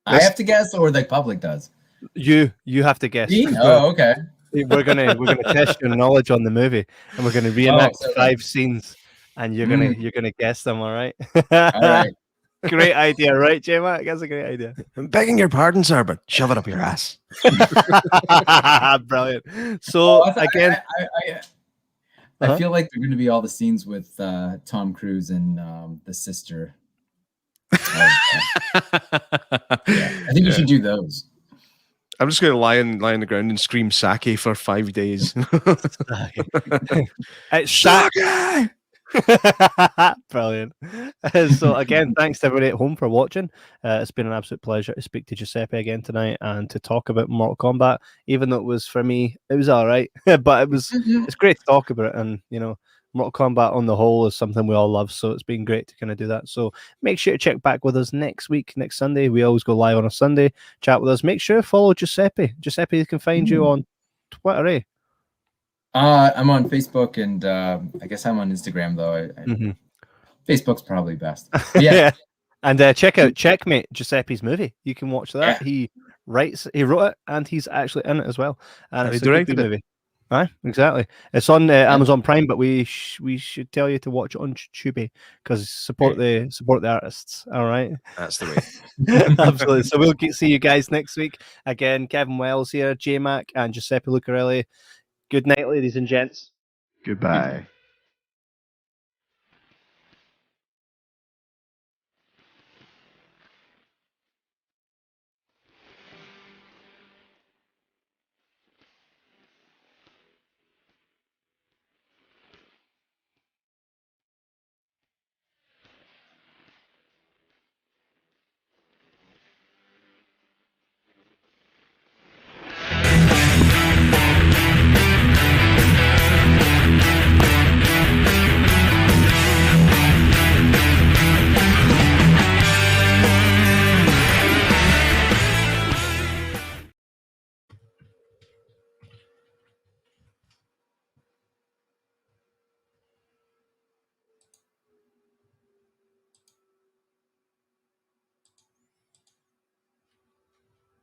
I have to guess, or the public does? You have to guess. Oh, okay. We're gonna test your knowledge on the movie, and we're gonna reenact 5 scenes, and you're gonna guess them. All right. All right. Great idea, right, J-Mac? That's a great idea. I'm begging your pardon, sir, but shove it up your ass. Brilliant. So again, I feel like they're going to be all the scenes with Tom Cruise and the sister. I think we should do those. I'm just going to lie on the ground and scream "Sake" for 5 days. It's Sake. Brilliant. So again, thanks to everybody at home for watching. It's been an absolute pleasure to speak to Giuseppe again tonight and to talk about Mortal Kombat. Even though it was, for me, it was all right, but it's great to talk about it. And Mortal Kombat on the whole is something we all love, so it's been great to kind of do that. So make sure to check back with us next Sunday. We always go live on a Sunday. Chat with us. Make sure to follow Giuseppe. Giuseppe, you can find you on Twitter, eh? I'm on Facebook, and I guess I'm on Instagram though. Facebook's probably best. Yeah. And check out Checkmate, Giuseppe's movie. You can watch that. He wrote it, and he's actually in it as well. And it's a good movie. Right, exactly. It's on Amazon Prime, but we should tell you to watch it on YouTube because support the artists. All right, that's the way. Absolutely. So we'll see you guys next week. Again, Kevin Wells here, J-Mac, and Giuseppe Lucarelli. Good night, ladies and gents. Goodbye.